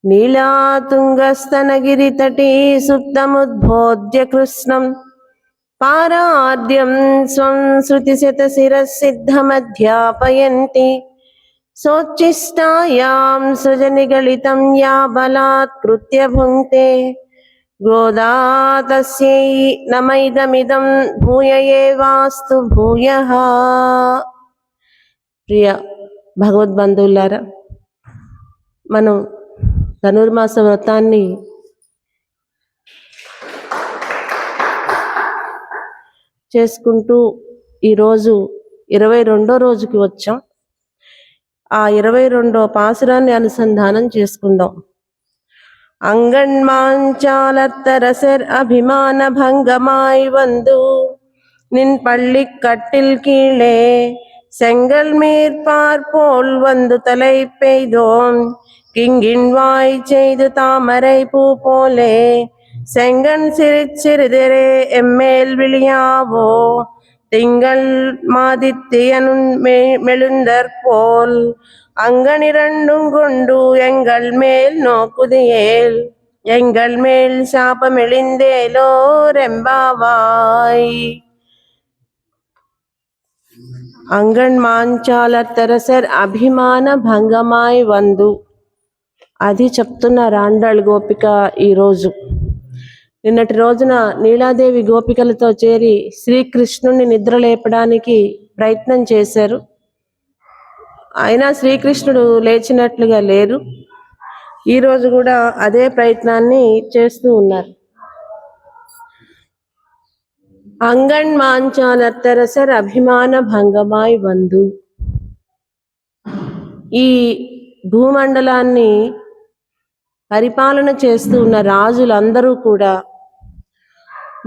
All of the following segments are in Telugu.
नीलातुङ्गस्तनगिरितटे सुप्तमुद्बोध्य कृष्णं पाराद्यं स्वं श्रुतिशतशिरः सिद्धमध्यापयन्ति सोच्छिष्टायां सृजनिगलितं या बलात्कृत्य भुङ्क्ते गोदा तस्यै नमैदमिदं भूय एवास्तु भूयः। ప్రియ భగవద్బంధువులారా, మనం ధనుర్మాస వ్రతాన్ని చేసుకుంటూ ఈరోజు 22వ రోజుకి వచ్చాం. ఆ 22వ పాసురాన్ని అనుసంధానం చేసుకుందాం. அங்கண்மாஞ்சாலத்தரசர் அபிமான பங்கமாய் வந்து நின் பள்ளி கட்டில் கீழே செங்கல் மேற்பார் போல் வந்து தலை பெய்தோம் கிங்கின் வாய் செய்து தாமரை பூ போலே செங்கன் சிறிதரே எம்மேல் விழியாவோ திங்கள் மாதித்தியனும் மெழுந்தற் போல் அங்கனிரண்டும் கொண்டு எங்கள் மேல் நோக்குதியேல் எங்கள் மேல் சாபமெளிந்தேலோ ரெம்பாவாய். అంగణ్ మాంచాలత్తరసర్ అభిమాన భంగమాయ్ వందు, అది చెప్తున్న రాండాళ్ గోపిక ఈరోజు. నిన్నటి రోజున నీలాదేవి గోపికలతో చేరి శ్రీకృష్ణుని నిద్రలేపడానికి ప్రయత్నం చేశారు. అయినా శ్రీకృష్ణుడు లేచినట్లుగా లేరు. ఈరోజు కూడా అదే ప్రయత్నాన్ని చేస్తూ ఉన్నారు. అంగణ్ మాంచాలత్తరసర్ అభిమాన భంగమాయ్ వందు, ఈ భూమండలాన్ని పరిపాలన చేస్తూ ఉన్న రాజులందరూ కూడా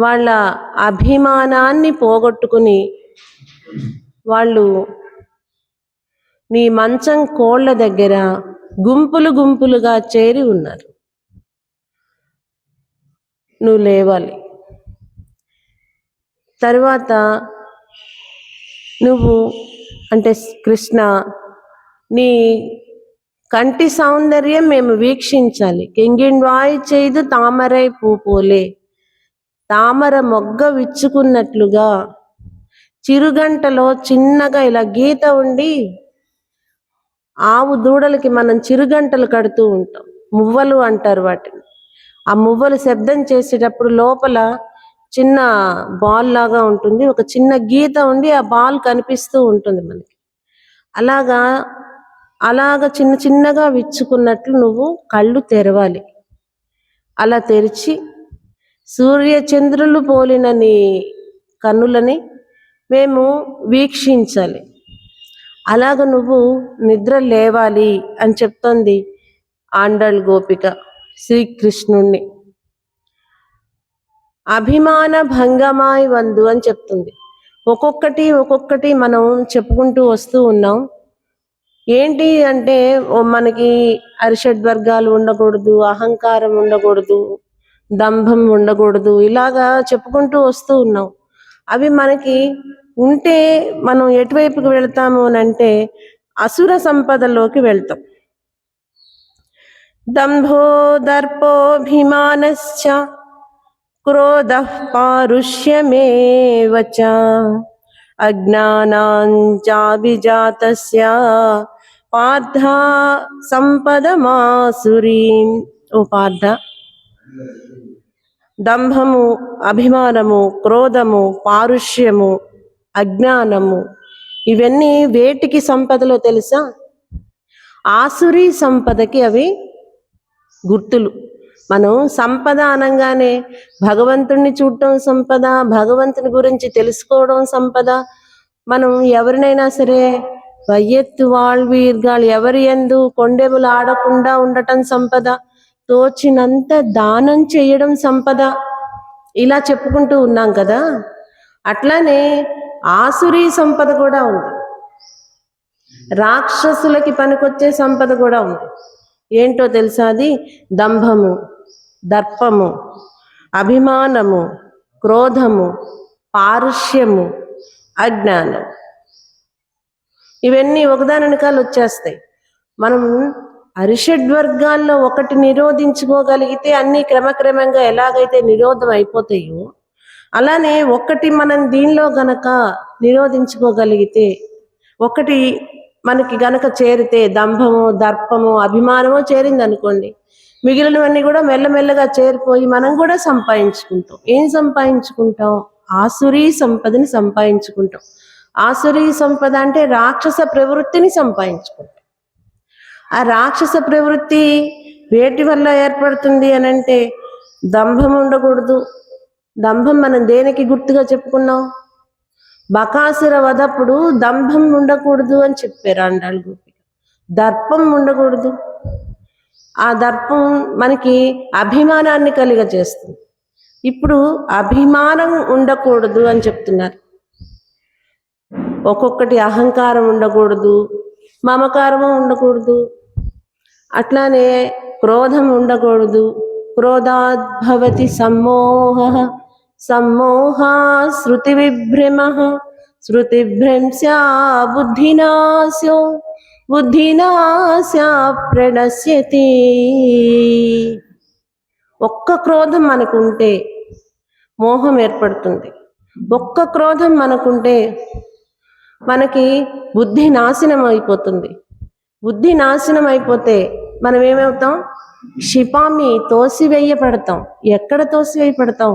వాళ్ళ అభిమానాన్ని పోగొట్టుకుని వాళ్ళు నీ మంచం కోళ్ళ దగ్గర గుంపులు గుంపులుగా చేరి ఉన్నారు. నువ్వు లేవాలి. తర్వాత నువ్వు అంటే కృష్ణ, నీ కంటి సౌందర్యం మేము వీక్షించాలి. కింగిన్ వాయి చేయదు తామరై పూపోలే, తామర మొగ్గ విచ్చుకున్నట్లుగా చిరుగంటలో చిన్నగా ఇలా గీత ఉండి, ఆవు దూడలకి మనం చిరుగంటలు కడుతూ ఉంటాం, మువ్వలు అంటారు వాటిని. ఆ మువ్వలు శబ్దం చేసేటప్పుడు లోపల చిన్న బాల్ లాగా ఉంటుంది, ఒక చిన్న గీత ఉండి ఆ బాల్ కనిపిస్తూ ఉంటుంది మనకి. అలాగా చిన్న చిన్నగా విచ్చుకున్నట్లు నువ్వు కళ్ళు తెరవాలి. అలా తెరిచి సూర్య చంద్రులు పోలిన నీ కన్నులని మేము వీక్షించాలి. అలాగ నువ్వు నిద్ర లేవాలి అని చెప్తోంది ఆండాళ్ గోపిక శ్రీకృష్ణుణ్ణి. అభిమాన భంగమాయ్ వందు అని చెప్తుంది. ఒక్కొక్కటి మనం చెప్పుకుంటూ వస్తూ ఉన్నాం. ఏంటి అంటే మనకి అరిషడ్వర్గాలు ఉండకూడదు, అహంకారం ఉండకూడదు, దంభం ఉండకూడదు, ఇలాగా చెప్పుకుంటూ వస్తూ ఉన్నాం. అవి మనకి ఉంటే మనం ఎటువైపుకి వెళ్తాము అని అంటే అసుర సంపదలోకి వెళ్తాం. దంభో దర్పోభిమానశ్చ క్రోధః పారుష్యమేవ చ అజ్ఞానాంచాభిజాతస్య పార్థ సంపదమాసురీం. ఓ పార్థ, దంభము, అభిమానము, క్రోధము, పారుష్యము, అజ్ఞానము, ఇవన్నీ వేటికి సంపదలో తెలుసా? ఆసురీ సంపదకి అవి గుర్తులు. మనం సంపద అనగానే భగవంతుణ్ణి చూడటం సంపద, భగవంతుని గురించి తెలుసుకోవడం సంపద. మనం ఎవరినైనా సరే వయ్యెత్తు వాళ్ళవీర్గాళ్ళు ఎవరి యందు కొండెములు ఆడకుండా ఉండటం సంపద, తోచినంత దానం చేయడం సంపద, ఇలా చెప్పుకుంటూ ఉన్నాం కదా. అట్లానే ఆసురీ సంపద కూడా ఉంది, రాక్షసులకి పనికొచ్చే సంపద కూడా ఉంది. ఏంటో తెలుసా? అది దంభము, దర్పము, అభిమానము, క్రోధము, పారుష్యము, అజ్ఞానం. ఇవన్నీ ఒకదాని వెనకాల వచ్చేస్తాయి. మనం అరిషడ్వర్గాల్లో ఒకటి నిరోధించుకోగలిగితే అన్ని క్రమక్రమంగా ఎలాగైతే నిరోధం అయిపోతాయో, అలానే ఒకటి మనం దీనిలో గనక నిరోధించుకోగలిగితే, ఒకటి మనకి గనక చేరితే, దంభము, దర్పము, అభిమానము చేరిందనుకోండి, మిగిలినవన్నీ కూడా మెల్లమెల్లగా చేరిపోయి మనం కూడా సంపాదించుకుంటాం. ఏం సంపాదించుకుంటాం? ఆసురీ సంపదని సంపాదించుకుంటాం. ఆసురీ సంపద అంటే రాక్షస ప్రవృత్తిని సంపాదించుకుంటాం. ఆ రాక్షస ప్రవృత్తి వేటి వల్ల ఏర్పడుతుంది అని అంటే, దంభం ఉండకూడదు. దంభం మనం దేనికి గుర్తుగా చెప్పుకున్నాం? బకాసుర వధప్పుడు దంభం ఉండకూడదు అని చెప్పారు ఆండాళ్ళ గోపిక. దర్పం ఉండకూడదు. ఆ దర్పం మనకి అభిమానాన్ని కలిగజేస్తుంది. ఇప్పుడు అభిమానం ఉండకూడదు అని చెప్తున్నారు. ఒక్కొక్కటి అహంకారం ఉండకూడదు, మమకారము ఉండకూడదు, అట్లానే క్రోధం ఉండకూడదు. క్రోధాద్భవతి సమ్మోహ, సమ్మోహా శృతి విభ్రమ, శృతిభ్రంశా బుద్ధినాశో, బుద్ధినాశా ప్రణశ్యతి. ఒక్క క్రోధం మనకుంటే మోహం ఏర్పడుతుంది. ఒక్క క్రోధం మనకుంటే మనకి బుద్ధి నాశనం అయిపోతుంది. బుద్ధి నాశనం అయిపోతే మనం ఏమవుతాం? క్షిపామి, తోసివేయపడతాం. ఎక్కడ తోసివేయపడతాం?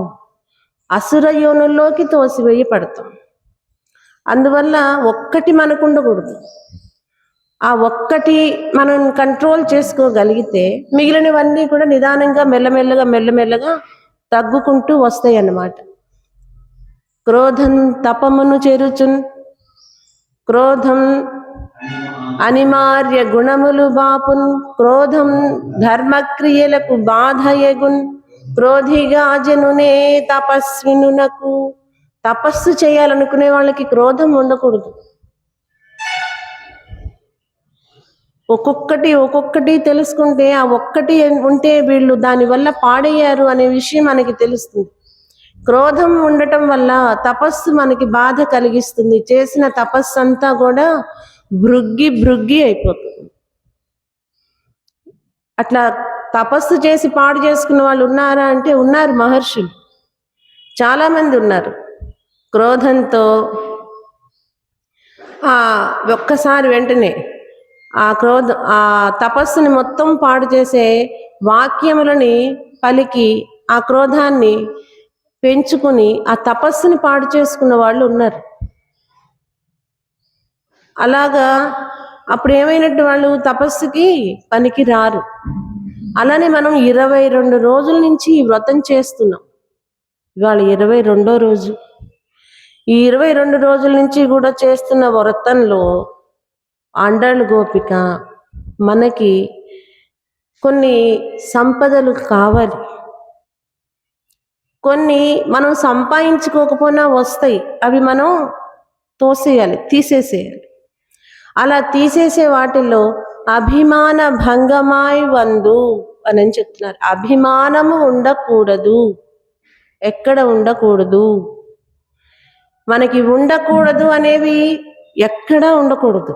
అసుర యోనుల్లోకి తోసివేయపడతాం. అందువల్ల ఒక్కటి మనకు ఉండకూడదు. ఆ ఒక్కటి మనం కంట్రోల్ చేసుకోగలిగితే మిగిలినవన్నీ కూడా నిదానంగా మెల్లమెల్లగా తగ్గుకుంటూ వస్తాయి అన్నమాట. క్రోధం తపమును చేరుచున్, క్రోధం అనిమార్య గుణములు బాపున్, క్రోధం ధర్మక్రియలకు బాధయగున్, క్రోధిగా జనునే తపస్వినునకు. తపస్సు చేయాలనుకునే వాళ్ళకి క్రోధం ఉండకూడదు. ఒక్కొక్కటి తెలుసుకుంటే, ఆ ఒక్కటి ఉంటే వీళ్ళు దానివల్ల పాడయ్యారు అనే విషయం మనకి తెలుస్తుంది. క్రోధం ఉండటం వల్ల తపస్సు మనకి బాధ కలిగిస్తుంది. చేసిన తపస్సు అంతా కూడా భృగ్గి అయిపోతుంది. అట్లా తపస్సు చేసి పాడు చేసుకున్న వాళ్ళు ఉన్నారా అంటే ఉన్నారు. మహర్షులు చాలా మంది ఉన్నారు. క్రోధంతో ఒక్కసారి వెంటనే ఆ తపస్సుని మొత్తం పాడు చేసే వాక్యములని పలికి ఆ క్రోధాన్ని పెంచుకుని ఆ తపస్సుని పాడు చేసుకున్న వాళ్ళు ఉన్నారు. అలాగా అప్పుడు ఏమైనట్టు? వాళ్ళు తపస్సుకి పనికి రారు. అలానే మనం 22 రోజుల నుంచి ఈ వ్రతం చేస్తున్నాం. ఇవాళ 22వ రోజు. ఈ 22 రోజుల నుంచి కూడా చేస్తున్న వ్రతంలో ఆండాళ్ళ గోపిక మనకి కొన్ని సంపదలు కావాలి. కొన్ని మనం సంపాదించుకోకపోయినా వస్తాయి. అవి మనం తీసేసేయాలి. అలా తీసేసే వాటిల్లో అభిమాన భంగమాయ్ వందు అని చెప్తున్నారు. అభిమానము ఉండకూడదు. ఎక్కడ ఉండకూడదు? మనకి ఉండకూడదు అనేవి ఎక్కడా ఉండకూడదు.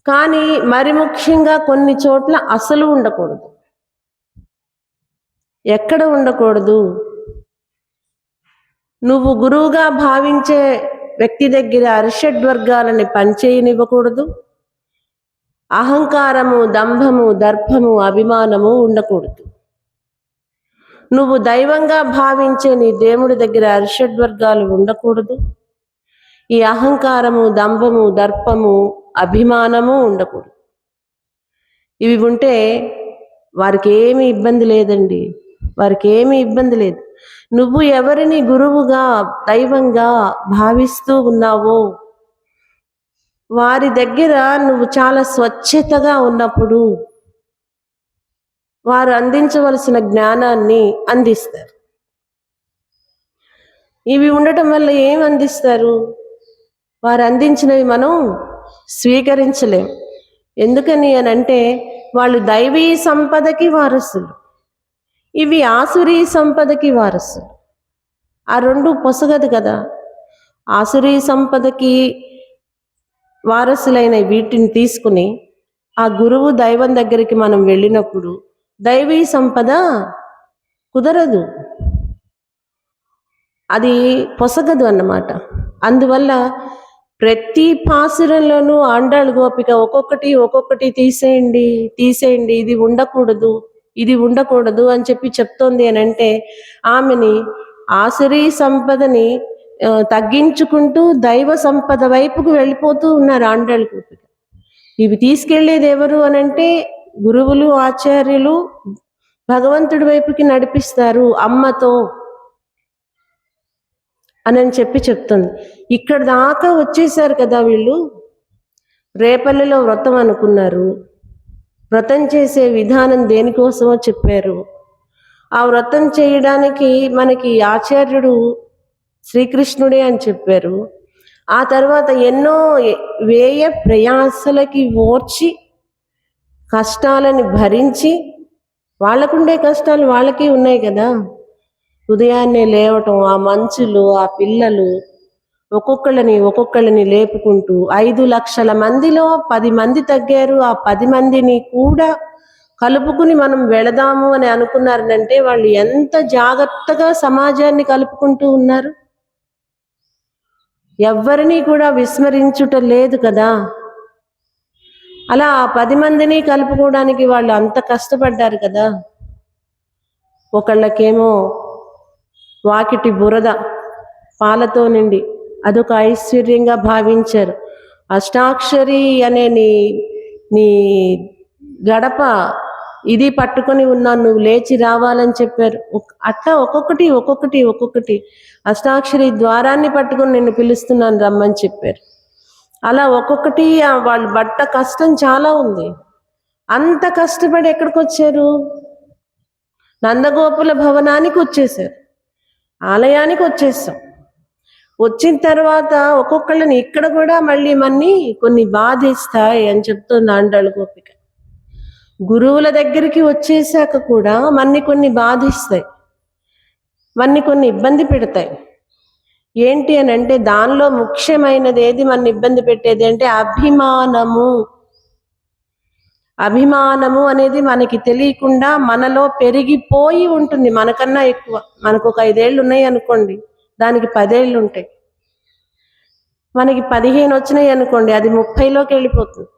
కానీ మరి ముఖ్యంగా కొన్ని చోట్ల అసలు ఉండకూడదు. ఎక్కడ ఉండకూడదు? నువ్వు గురువుగా భావించే వ్యక్తి దగ్గర అరిషడ్వర్గాలని పనిచేయనివ్వకూడదు. అహంకారము, దంభము, దర్పము, అభిమానము ఉండకూడదు. నువ్వు దైవంగా భావించే నీ దేవుడి దగ్గర అరిషడ్వర్గాలు ఉండకూడదు. ఈ అహంకారము, దంభము, దర్పము, అభిమానము ఉండకూడదు. ఇవి ఉంటే వారికి ఏమీ ఇబ్బంది లేదండి. వారికి ఏమీ ఇబ్బంది లేదు. నువ్వు ఎవరిని గురువుగా, దైవంగా భావిస్తూ ఉన్నావో వారి దగ్గర నువ్వు చాలా స్వచ్ఛతగా ఉన్నప్పుడు వారు అందించవలసిన జ్ఞానాన్ని అందిస్తారు. ఇవి ఉండటం వల్ల ఏం అందిస్తారు? వారు అందించినవి మనం స్వీకరించలేం. ఎందుకని అని అంటే వాళ్ళు దైవీ సంపదకి వారసులు, ఇవి ఆసురీ సంపదకి వారసులు. ఆ రెండు పొసగదు కదా. ఆసురీ సంపదకి వారసులైన వీటిని తీసుకుని ఆ గురువు దైవం దగ్గరికి మనం వెళ్ళినప్పుడు దైవీ సంపద కుదరదు, అది పొసగదు అన్నమాట. అందువల్ల ప్రతి పాసురంలోనూ ఆండాళ్ గోపిక ఒక్కొక్కటి తీసేయండి తీసేయండి, ఇది ఉండకూడదు ఇది ఉండకూడదు అని చెప్పి చెప్తోంది అని అంటే ఆమెని ఆసురీ సంపదని తగ్గించుకుంటూ దైవ సంపద వైపుకు వెళ్ళిపోతూ ఉన్నారు ఆండాళ్ గోపిక. ఇవి తీసుకెళ్లేది ఎవరు అనంటే గురువులు, ఆచార్యులు భగవంతుడి వైపుకి నడిపిస్తారు అమ్మతో అని చెప్పి చెప్తుంది. ఇక్కడ దాకా వచ్చేసారు కదా వీళ్ళు. రేపల్లిలో వ్రతం అనుకున్నారు, వ్రతం చేసే విధానం దేనికోసమో చెప్పారు. ఆ వ్రతం చేయడానికి మనకి ఆచార్యుడు శ్రీకృష్ణుడే అని చెప్పారు. ఆ తర్వాత ఎన్నో వ్యయ ప్రయాసలకి ఓర్చి కష్టాలని భరించి, వాళ్ళకుండే కష్టాలు వాళ్ళకి ఉన్నాయి కదా. ఉదయాన్నే లేవటం, ఆ మంచులు, ఆ పిల్లలు, ఒక్కొక్కళ్ళని లేపుకుంటూ 5 లక్షల మందిలో 10 మంది తగ్గారు. ఆ 10 మందిని కూడా కలుపుకుని మనం వెళదాము అని అనుకున్నారంటే వాళ్ళు ఎంత జాగ్రత్తగా సమాజాన్ని కలుపుకుంటూ ఉన్నారు. ఎవ్వరినీ కూడా విస్మరించుట లేదు కదా. అలా ఆ 10 మందిని కలుపుకోవడానికి వాళ్ళు అంత కష్టపడ్డారు కదా. ఒకళ్ళకేమో వాకిటి బురద పాలతో నిండి అదొక ఐశ్వర్యంగా భావించారు. అష్టాక్షరి అనే నీ గడప ఇది పట్టుకొని ఉన్నాను, నువ్వు లేచి రావాలని చెప్పారు. అట్లా ఒక్కొక్కటి అష్టాక్షరి ద్వారాన్ని పట్టుకొని నిన్ను పిలుస్తున్నాను రమ్మని చెప్పారు. అలా ఒక్కొక్కటి వాళ్ళు పడ్డ కష్టం చాలా ఉంది. అంత కష్టపడి ఎక్కడికి వచ్చారు? నందగోపుల భవనానికి వచ్చేసారు, ఆలయానికి వచ్చేసాం. వచ్చిన తర్వాత ఒక్కొక్కళ్ళని ఇక్కడ కూడా మళ్ళీ కొన్ని బాధిస్తాయి అని చెప్తుంది ఆండాళ్ గోపిక. గురువుల దగ్గరికి వచ్చేసాక కూడా కొన్ని బాధిస్తాయి, కొన్ని ఇబ్బంది పెడతాయి. ఏంటి అని అంటే దానిలో ముఖ్యమైనది ఏది మన ఇబ్బంది పెట్టేది అంటే అభిమానము అనేది మనకి తెలియకుండా మనలో పెరిగిపోయి ఉంటుంది. మనకన్నా ఎక్కువ. మనకు ఒక 5 ఏళ్ళు ఉన్నాయి అనుకోండి, దానికి 10 ఏళ్ళు ఉంటాయి. మనకి 15 వచ్చినాయి అనుకోండి, అది 30లోకి వెళ్ళిపోతుంది.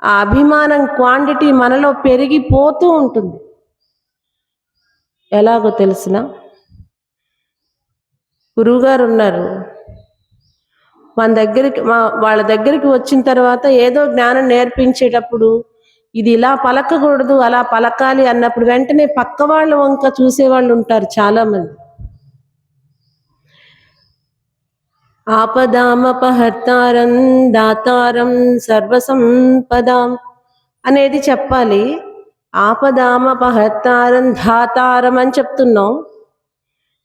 ఆ అభిమానం క్వాంటిటీ మనలో పెరిగిపోతూ ఉంటుంది. ఎలాగో తెలిసిన గురువుగారు ఉన్నారు, వాళ్ళ దగ్గరికి వచ్చిన తర్వాత ఏదో జ్ఞానం నేర్పించేటప్పుడు ఇది ఇలా పలకకూడదు అలా పలకాలి అన్నప్పుడు వెంటనే పక్క వాళ్ళ వంక చూసేవాళ్ళు ఉంటారు చాలా మంది. ఆపదామపహర్తారం దాతారం సర్వసంపదాం అనేది చెప్పాలి. ఆపదామపహర్తారం ధాతారం అని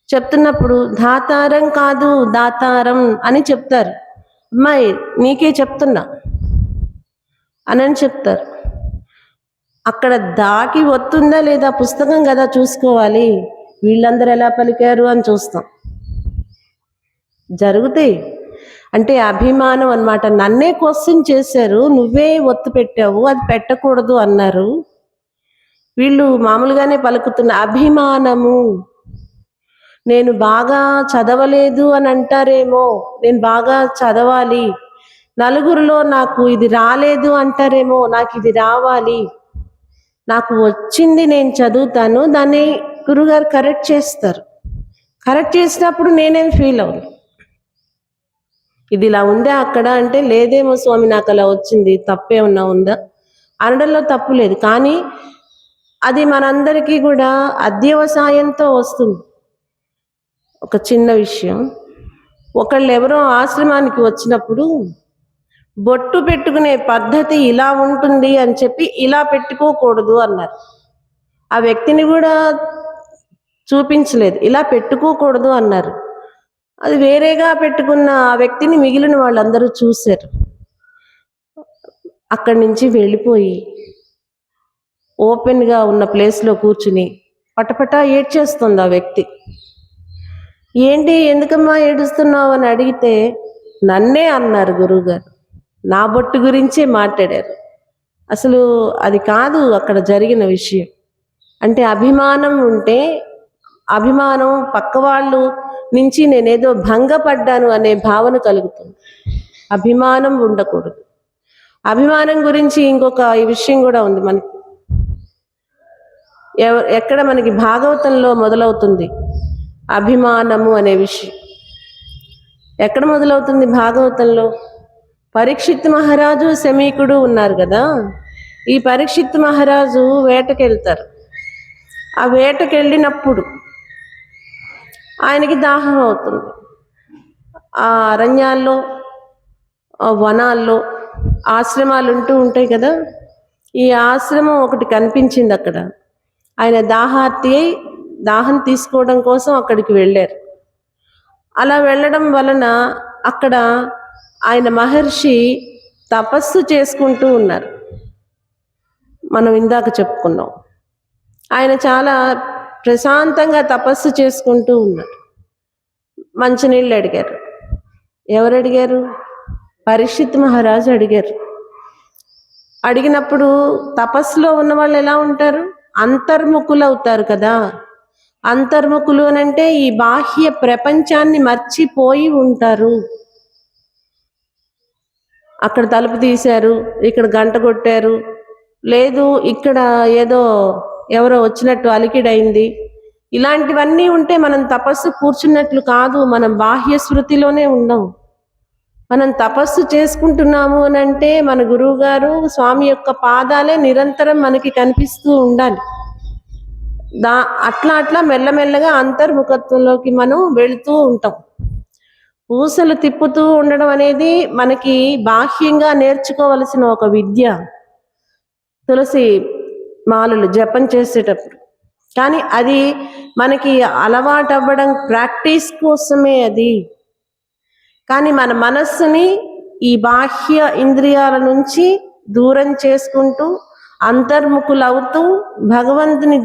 చెప్తున్నప్పుడు ధాతారం కాదు దాతారం అని చెప్తారు. అమ్మాయి నీకే చెప్తున్నా అని చెప్తారు. అక్కడ దాకి వస్తుందా లేదా పుస్తకం కదా చూసుకోవాలి. వీళ్ళందరూ ఎలా పలికారు అని చూస్తాం. జరుగుతాయి అంటే అభిమానం అన్నమాట. నన్నే క్వశ్చన్ చేశారు, నువ్వే ఒత్తు పెట్టావు, అది పెట్టకూడదు అన్నారు. వీళ్ళు మామూలుగానే పలుకుతున్న అభిమానము. నేను బాగా చదవలేదు అని అంటారేమో, నేను బాగా చదవాలి. నలుగురిలో నాకు ఇది రాలేదు అంటారేమో, నాకు ఇది రావాలి. నాకు వచ్చింది నేను చదువుతాను, దాన్ని గురుగారు కరెక్ట్ చేస్తారు. కరెక్ట్ చేసినప్పుడు నేనేం ఫీల్ అవును, ఇది ఇలా ఉందా అక్కడ అంటే లేదేమో స్వామి నాకు అలా వచ్చింది, తప్పేమన్నా ఉందా అనడంలో తప్పు లేదు. కానీ అది మనందరికీ కూడా అధ్యవసాయంతో వస్తుంది. ఒక చిన్న విషయం, ఒకళ్ళు ఎవరో ఆశ్రమానికి వచ్చినప్పుడు బొట్టు పెట్టుకునే పద్ధతి ఇలా ఉంటుంది అని చెప్పి ఇలా పెట్టుకోకూడదు అన్నారు. ఆ వ్యక్తిని కూడా చూపించలేదు, ఇలా పెట్టుకోకూడదు అన్నారు. అది వేరేగా పెట్టుకున్న ఆ వ్యక్తిని మిగిలిన వాళ్ళందరూ చూశారు. అక్కడి నుంచి వెళ్ళిపోయి ఓపెన్గా ఉన్న ప్లేస్లో కూర్చుని పటపటా ఏడ్చేస్తుంది ఆ వ్యక్తి. ఏంటి ఎందుకమ్మా ఏడుస్తున్నావు అని అడిగితే నన్నే అన్నారు గురువుగారు, నా బొట్టు గురించే మాట్లాడారు. అసలు అది కాదు అక్కడ జరిగిన విషయం. అంటే అభిమానం ఉంటే, అభిమానం పక్కవాళ్ళు నుంచి నేనేదో భంగపడ్డాను అనే భావన కలుగుతుంది. అభిమానం ఉండకూడదు. అభిమానం గురించి ఇంకొక ఈ విషయం కూడా ఉంది మనకి. ఎక్కడ మనకి భాగవతంలో మొదలవుతుంది అభిమానము అనే విషయం. ఎక్కడ మొదలవుతుంది భాగవతంలో? పరీక్షిత్ మహారాజు శమీకుడు ఉన్నారు కదా. ఈ పరీక్షిత్ మహారాజు వేటకెళ్తారు. ఆ వేటకెళ్ళినప్పుడు ఆయనకి దాహం అవుతుంది. ఆ అరణ్యాల్లో, ఆ వనాల్లో ఆశ్రమాలు ఉంటాయి కదా. ఈ ఆశ్రమం ఒకటి కనిపించింది అక్కడ. ఆయన దాహం తీసుకోవడం కోసం అక్కడికి వెళ్ళారు. అలా వెళ్ళడం వలన అక్కడ ఆయన మహర్షి తపస్సు చేసుకుంటూ ఉన్నారు. మనం ఇందాక చెప్పుకున్నాం. ఆయన చాలా ప్రశాంతంగా తపస్సు చేసుకుంటూ ఉన్నారు. మంచినీళ్ళు అడిగారు. ఎవరు అడిగారు? పరీక్షిత్ మహారాజు అడిగారు. అడిగినప్పుడు తపస్సులో ఉన్న వాళ్ళు ఎలా ఉంటారు? అంతర్ముఖులు అవుతారు కదా. అంతర్ముఖులు అనంటే ఈ బాహ్య ప్రపంచాన్ని మర్చిపోయి ఉంటారు. అక్కడ తలుపు తీశారు, ఇక్కడ గంట కొట్టారు, లేదు ఇక్కడ ఏదో ఎవరో వచ్చినట్టు అలికిడైంది, ఇలాంటివన్నీ ఉంటే మనం తపస్సు కూర్చున్నట్లు కాదు. మనం బాహ్య స్మృతిలోనే ఉన్నాం. మనం తపస్సు చేసుకుంటున్నాము అని అంటే మన గురువు గారు స్వామి యొక్క పాదాలే నిరంతరం మనకి కనిపిస్తూ ఉండాలి. అట్లా మెల్లమెల్లగా అంతర్ముఖత్వంలోకి మనం వెళుతూ ఉంటాం. పూసలు తిప్పుతూ ఉండడం అనేది మనకి బాహ్యంగా నేర్చుకోవలసిన ఒక విద్య, తులసి మాలలు జపం చేసేటప్పుడు. కానీ అది మనకి అలవాటు అవ్వడం ప్రాక్టీస్ కోసమే అది. కానీ మన మనస్సుని ఈ బాహ్య ఇంద్రియాల నుంచి దూరం చేసుకుంటూ అంతర్ముఖులవుతూ భగవంతుని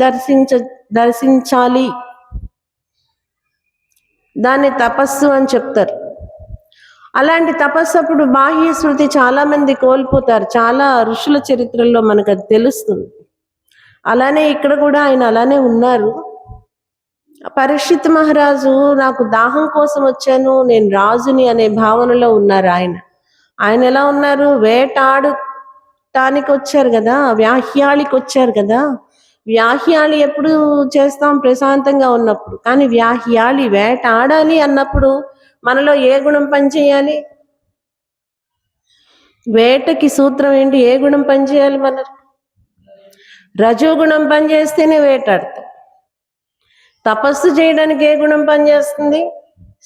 దర్శించాలి. దాన్ని తపస్సు అని చెప్తారు. అలాంటి తపస్సు అప్పుడు బాహ్య శృతి చాలా మంది కోల్పోతారు. చాలా ఋషుల చరిత్రల్లో మనకు అది తెలుస్తుంది. అలానే ఇక్కడ కూడా ఆయన అలానే ఉన్నారు. పరీక్షిత్ మహారాజు నాకు దాహం కోసం వచ్చాను, నేను రాజుని అనే భావనలో ఉన్నారు. ఆయన ఎలా ఉన్నారు? వేటాడటానికి వచ్చారు కదా, వ్యాహ్యాళికి వచ్చారు కదా. వ్యాహ్యాళి ఎప్పుడు చేస్తాం? ప్రశాంతంగా ఉన్నప్పుడు. కానీ వ్యాహ్యాళి వేటాడాలి అన్నప్పుడు మనలో ఏ గుణం పనిచేయాలి? వేటకి సూత్రం ఏంటి? ఏ గుణం పనిచేయాలి? మన రజోగుణం పనిచేస్తేనే వేటాడతాం. తపస్సు చేయడానికి ఏ గుణం పనిచేస్తుంది?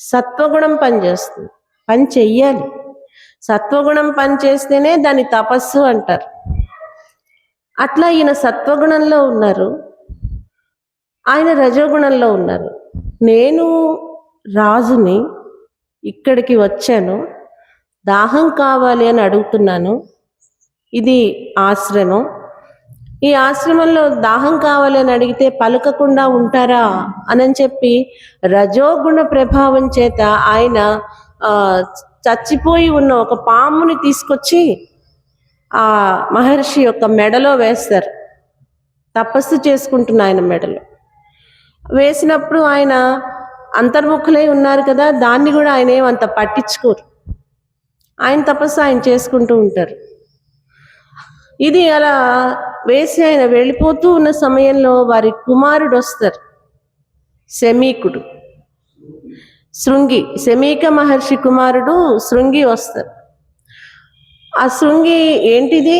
సత్వగుణం పనిచేస్తుంది. పని చెయ్యాలి. సత్వగుణం పనిచేస్తేనే దాన్ని తపస్సు అంటారు. అట్లా ఈయన సత్వగుణంలో ఉన్నారు, ఆయన రజోగుణంలో ఉన్నారు. నేను రాజుని, ఇక్కడికి వచ్చాను, దాహం కావాలి అని అడుగుతున్నాను. ఇది ఆశ్రమం. ఈ ఆశ్రమంలో దాహం కావాలి అని అడిగితే పలకకుండా ఉంటారా అని చెప్పి రజోగుణ ప్రభావం చేత ఆయన చచ్చిపోయి ఉన్న ఒక పాముని తీసుకొచ్చి ఆ మహర్షి యొక్క మెడలో వేస్తారు. తపస్సు చేసుకుంటున్న ఆయన మెడలో వేసినప్పుడు ఆయన అంతర్ముఖులై ఉన్నారు కదా, దాన్ని కూడా ఆయన ఏమంత పట్టించుకోరు. ఆయన తపస్సు ఆయన చేసుకుంటూ ఉంటారు. ఇది అలా వేసి ఆయన వెళ్ళిపోతూ ఉన్న సమయంలో వారి కుమారుడు వస్తారు, శమీకుడు. శమీక మహర్షి కుమారుడు శృంగి వస్తారు. ఆ శృంగి ఏంటిది,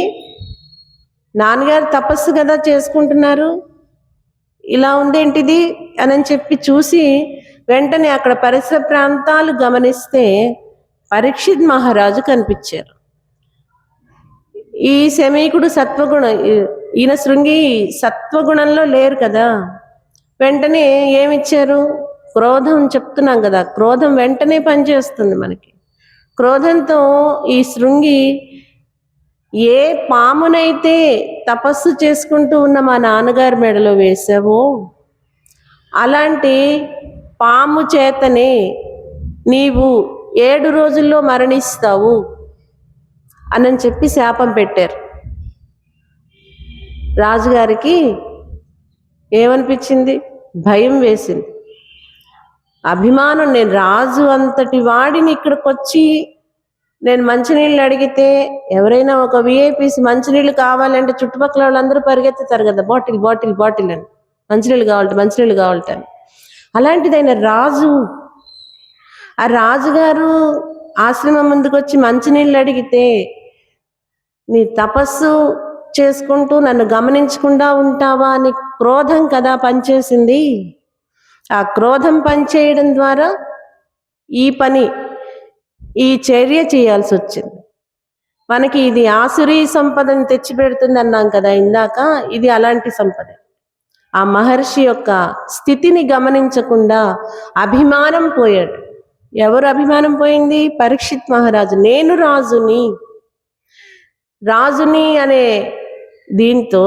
నాన్నగారు తపస్సు కదా చేసుకుంటున్నారు, ఇలా ఉందేంటిది అని చెప్పి చూసి వెంటనే అక్కడ పరిసర ప్రాంతాలు గమనిస్తే పరీక్షిత్ మహారాజు కనిపించారు. ఈ శమీకుడు ఈయన శృంగి సత్వగుణంలో లేరు కదా. వెంటనే ఏమిచ్చారు? క్రోధం చెప్తున్నాం కదా, క్రోధం వెంటనే పనిచేస్తుంది మనకి. క్రోధంతో ఈ శృంగి ఏ పామునైతే తపస్సు చేసుకుంటూ ఉన్న మా నాన్నగారి మెడలో వేసావో అలాంటి పాము చేతనే నీవు 7 రోజుల్లో మరణిస్తావు అని చెప్పి శాపం పెట్టారు. రాజుగారికి ఏమనిపించింది? భయం వేసింది. అభిమానం, నేను రాజు అంతటి వాడిని ఇక్కడికి వచ్చి నేను మంచినీళ్ళు అడిగితే, ఎవరైనా ఒక విఐపీస్ మంచినీళ్ళు కావాలంటే చుట్టుపక్కల వాళ్ళందరూ పరిగెత్తుతారు కదా, బాటిల్ బాటిల్ బాటిల్ అని, మంచినీళ్ళు కావాలట అని. అలాంటిది ఆయన రాజు. ఆ రాజుగారు ఆశ్రమం ముందుకు వచ్చి మంచినీళ్ళు అడిగితే, నీ తపస్సు చేసుకుంటూ నన్ను గమనించకుండా ఉంటావా అని క్రోధం కదా పనిచేసింది. ఆ క్రోధం పనిచేయడం ద్వారా ఈ చర్య చేయాల్సి వచ్చింది. మనకి ఇది ఆసురీ సంపదను తెచ్చిపెడుతుంది అన్నాం కదా ఇందాక, ఇది అలాంటి సంపద. ఆ మహర్షి యొక్క స్థితిని గమనించకుండా అభిమానం పోయాడు. ఎవరు అభిమానం పోయింది? పరీక్షిత్ మహారాజు. నేను రాజుని అనే దీంతో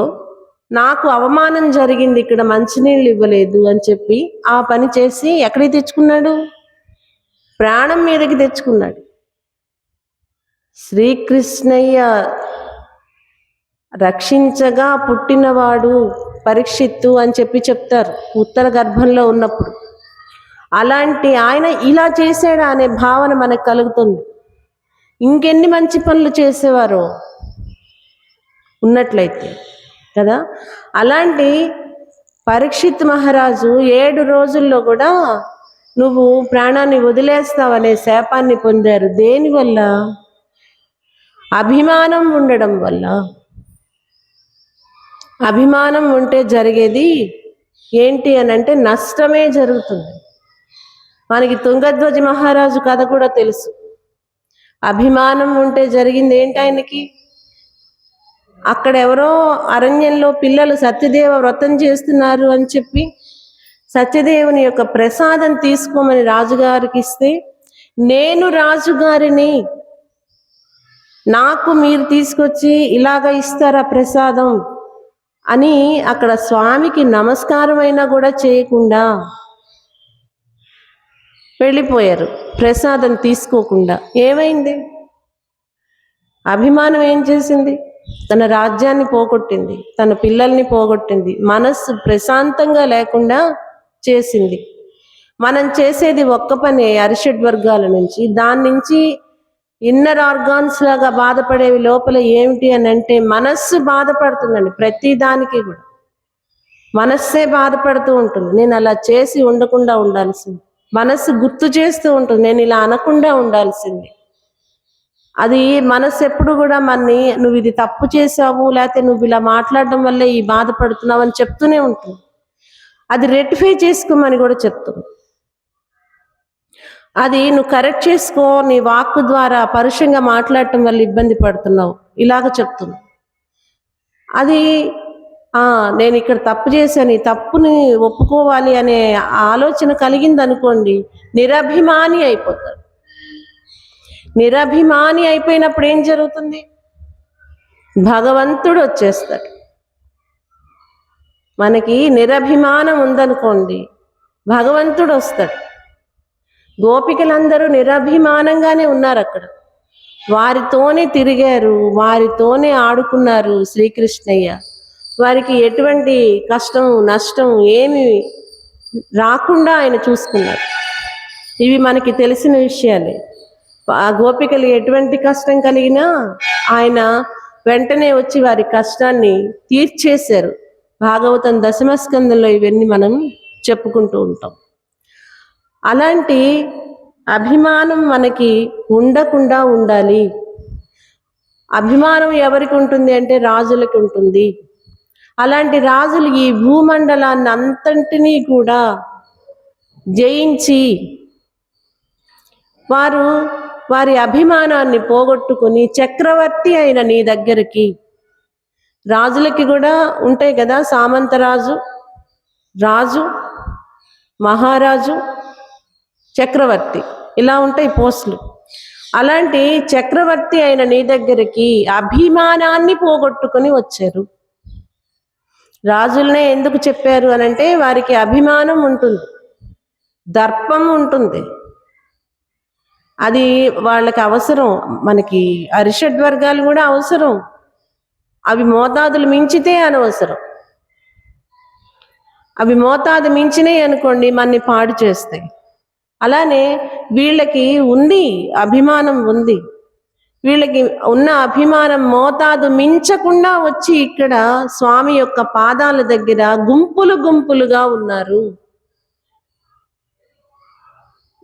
నాకు అవమానం జరిగింది, ఇక్కడ మంచినీళ్ళు ఇవ్వలేదు అని చెప్పి ఆ పని చేసి ఎక్కడికి తెచ్చుకున్నాడు? ప్రాణం మీదకి తెచ్చుకున్నాడు. శ్రీకృష్ణయ్య రక్షించగా పుట్టినవాడు పరీక్షిత్తు అని చెప్పి చెప్తారు ఉత్తర గర్భంలో ఉన్నప్పుడు. అలాంటి ఆయన ఇలా చేశాడా అనే భావన మనకు కలుగుతుంది. ఇంకెన్ని మంచి పనులు చేసేవారో ఉన్నట్లయితే కదా. అలాంటి పరీక్షిత్ మహారాజు 7 రోజుల్లో కూడా నువ్వు ప్రాణాన్ని వదిలేస్తావనే శాపాన్ని పొందారు. దేనివల్ల? అభిమానం ఉండడం వల్ల. అభిమానం ఉంటే జరిగేది ఏంటి అని అంటే నష్టమే జరుగుతుంది. మనకి తుంగధ్వజ మహారాజు కథ కూడా తెలుసు. అభిమానం ఉంటే జరిగింది ఏంటి ఆయనకి? అక్కడ ఎవరో అరణ్యంలో పిల్లలు సత్యదేవ వ్రతం చేస్తున్నారు అని చెప్పి సత్యదేవుని యొక్క ప్రసాదం తీసుకోమని రాజుగారికి ఇస్తే, నేను రాజుగారిని, నాకు మీరు తీసుకొచ్చి ఇలాగ ఇస్తారా ప్రసాదం అని అక్కడ స్వామికి నమస్కారం అయినా కూడా చేయకుండా వెళ్ళిపోయారు, ప్రసాదం తీసుకోకుండా. ఏమైంది? అభిమానం ఏం చేసింది? తన రాజ్యాన్ని పోగొట్టింది, తన పిల్లల్ని పోగొట్టింది, మనస్సు ప్రశాంతంగా లేకుండా చేసింది. మనం చేసేది ఒక్క పనే, అరిషడ్ వర్గాల నుంచి, దాని నుంచి ఇన్నర్ ఆర్గాన్స్ లాగా బాధపడేవి లోపల ఏమిటి అని అంటే మనస్సు బాధపడుతుందండి. ప్రతి దానికి కూడా మనస్సే బాధపడుతూ ఉంటుంది. నేను అలా చేసి ఉండకుండా ఉండాల్సింది. మనస్సు గుర్తు చేస్తూ ఉంటుంది, నేను ఇలా అనకుండా ఉండాల్సింది. అది మనస్సు ఎప్పుడు కూడా మనని, నువ్వు ఇది తప్పు చేసావు, లేకపోతే నువ్వు ఇలా మాట్లాడడం వల్ల ఈ బాధపడుతున్నావు అని చెప్తూనే ఉంటుంది. అది రెక్టిఫై చేసుకోమని కూడా చెప్తుంది. అది నువ్వు కరెక్ట్ చేసుకో, నీ వాక్కు ద్వారా పరుషంగా మాట్లాడటం వల్ల ఇబ్బంది పడుతున్నావు, ఇలాగ చెప్తుంది. అది నేను ఇక్కడ తప్పు చేశాను, ఈ తప్పుని ఒప్పుకోవాలి అనే ఆలోచన కలిగింది అనుకోండి, నిరభిమాని అయిపోతాడు. నిరభిమాని అయిపోయినప్పుడు ఏం జరుగుతుంది? భగవంతుడు వచ్చేస్తాడు. మనకి నిరభిమానం ఉందనుకోండి, భగవంతుడు వస్తాడు. గోపికలందరూ నిరభిమానంగానే ఉన్నారు అక్కడ. వారితోనే తిరిగారు, వారితోనే ఆడుకున్నారు శ్రీకృష్ణయ్య. వారికి ఎటువంటి కష్టం నష్టం ఏమి రాకుండా ఆయన చూసుకున్నారు. ఇవి మనకి తెలిసిన విషయాలే. ఆ గోపికలు ఎటువంటి కష్టం కలిగినా ఆయన వెంటనే వచ్చి వారి కష్టాన్ని తీర్చేశారు. భాగవతం 10వ స్కందంలో ఇవన్నీ మనం చెప్పుకుంటూ ఉంటాం. అలాంటి అభిమానం మనకి ఉండకుండా ఉండాలి. అభిమానం ఎవరికి ఉంటుంది అంటే రాజులకి ఉంటుంది. అలాంటి రాజులు ఈ భూమండలాన్ని అంతటినీ కూడా జయించి వారి అభిమానాన్ని పోగొట్టుకొని చక్రవర్తి అయిన నీ దగ్గరికి, రాజులకి కూడా ఉంటాయి కదా, సామంతరాజు, రాజు, మహారాజు, చక్రవర్తి, ఇలా ఉంటాయి పోస్టులు. అలాంటి చక్రవర్తి అయిన నీ దగ్గరికి అభిమానాన్ని పోగొట్టుకొని వచ్చారు. రాజులనే ఎందుకు చెప్పారు అనంటే వారికి అభిమానం ఉంటుంది, దర్పం ఉంటుంది. అది వాళ్ళకి అవసరం. మనకి అరిషడ్ వర్గాలు కూడా అవసరం. అవి మోతాదులు మించితే అనవసరం. అవి మోతాదు మించినాయి అనుకోండి మనని పాడు చేస్తాయి. అలానే వీళ్ళకి ఉంది, అభిమానం ఉంది. వీళ్ళకి ఉన్న అభిమానం మోతాదు మించకుండా వచ్చి ఇక్కడ స్వామి యొక్క పాదాల దగ్గర గుంపులు గుంపులుగా ఉన్నారు.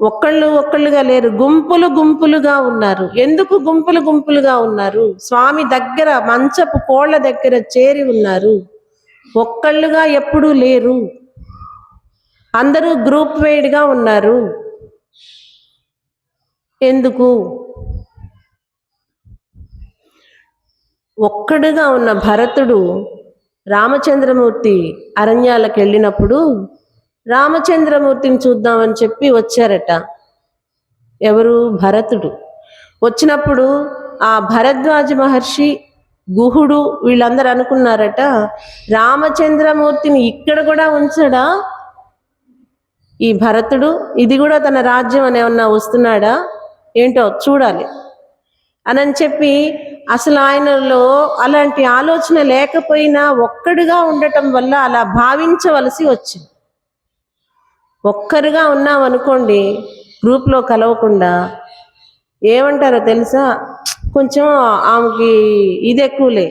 ఒక్కళ్ళుగా లేరు, గుంపులు గుంపులుగా ఉన్నారు. ఎందుకు గుంపులు గుంపులుగా ఉన్నారు? స్వామి దగ్గర మంచపు కోళ్ళ దగ్గర చేరి ఉన్నారు. ఒక్కళ్ళుగా ఎప్పుడూ లేరు, అందరూ గ్రూప్ వైడ్గా ఉన్నారు. ఎందుకు? ఒక్కడుగా ఉన్న భరతుడు రామచంద్రమూర్తి అరణ్యాలకు వెళ్ళినప్పుడు రామచంద్రమూర్తిని చూద్దామని చెప్పి వచ్చారట. ఎవరు? భరతుడు. వచ్చినప్పుడు ఆ భరద్వాజ మహర్షి, గుహుడు వీళ్ళందరూ అనుకున్నారట, రామచంద్రమూర్తిని ఇక్కడ కూడా ఉంచడా ఈ భరతుడు? ఇది కూడా తన రాజ్యం అని ఏమన్నా వస్తున్నాడా ఏంటో చూడాలి అని చెప్పి, అసలు ఆయనలో అలాంటి ఆలోచన లేకపోయినా ఒక్కడుగా ఉండటం వల్ల అలా భావించవలసి వచ్చింది. ఒక్కరుగా ఉన్నాం అనుకోండి, గ్రూప్లో కలవకుండా ఏమంటారో తెలుసా? కొంచెం ఆమెకి ఇది ఎక్కువలే,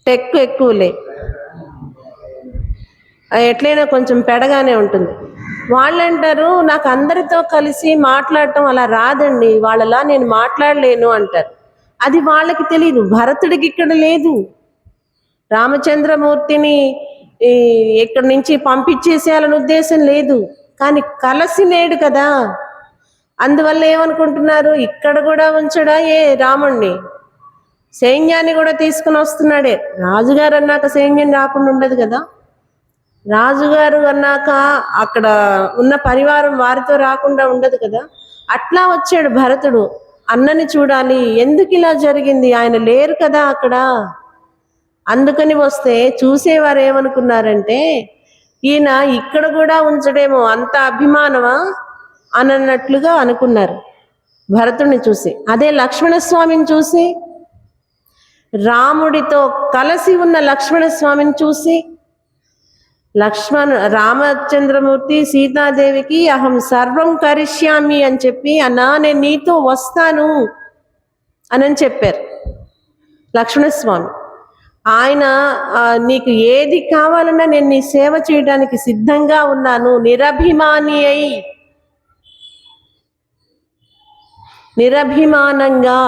టెక్కు ఎక్కువలే, ఎట్లయినా కొంచెం పెడగానే ఉంటుంది. వాళ్ళు అంటారు, నాకు అందరితో కలిసి మాట్లాడటం అలా రాదండి, వాళ్ళలా నేను మాట్లాడలేను అంటారు. అది వాళ్ళకి తెలియదు. భరతుడికి ఇక్కడ లేదు. రామచంద్రమూర్తిని ఇక్కడి నుంచి పంపించేసేయాలని ఉద్దేశం లేదు, కానీ కలిసి లేడు కదా. అందువల్ల ఏమనుకుంటున్నారు, ఇక్కడ కూడా ఉంచడా ఏ రాముణ్ణి? సైన్యాన్ని కూడా తీసుకుని వస్తున్నాడే. రాజుగారు అన్నాక సైన్యం రాకుండా ఉండదు కదా. రాజుగారు అన్నాక అక్కడ ఉన్న పరివారం వారితో రాకుండా ఉండదు కదా. అట్లా వచ్చాడు భరతుడు. అన్నని చూడాలి, ఎందుకు ఇలా జరిగింది, ఆయన లేరు కదా అక్కడ, అందుకని వస్తే చూసేవారు ఏమనుకున్నారంటే, ఈయన ఇక్కడ కూడా ఉంచడేమో, అంత అభిమానమా అని అన్నట్లుగా అనుకున్నారు భరతుడిని చూసి. అదే లక్ష్మణస్వామిని చూసి, రాముడితో కలిసి ఉన్న లక్ష్మణస్వామిని చూసి, రామచంద్రమూర్తి సీతాదేవికి అహం సర్వం కరిష్యామి అని చెప్పి, అన్నా నేను నీతో వస్తాను అని చెప్పారు లక్ష్మణస్వామి. ఆయన నీకు ఏది కావాలన్నా నేను నీ సేవ చేయడానికి సిద్ధంగా ఉన్నాను, నిరభిమాని అయి నిరభిమానంగా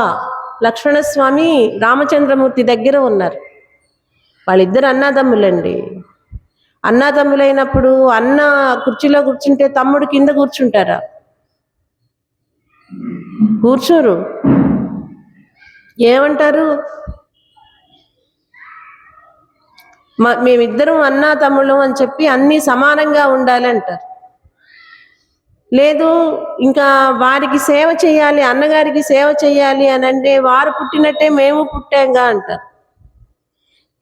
లక్ష్మణస్వామి రామచంద్రమూర్తి దగ్గర ఉన్నారు. వాళ్ళిద్దరు అన్నదమ్ములండి. అన్నదమ్ములైనప్పుడు అన్న కుర్చీలో కూర్చుంటే తమ్ముడు కింద కూర్చుంటారా? కూర్చోరు. ఏమంటారు? మేమిద్దరం అన్నా తమ్ముళ్ళం అని చెప్పి అన్నీ సమానంగా ఉండాలి అంటారు. లేదు, ఇంకా వారికి సేవ చేయాలి, అన్నగారికి సేవ చేయాలి అని అంటే, వారు పుట్టినట్టే మేము పుట్టాంగా అంటారు.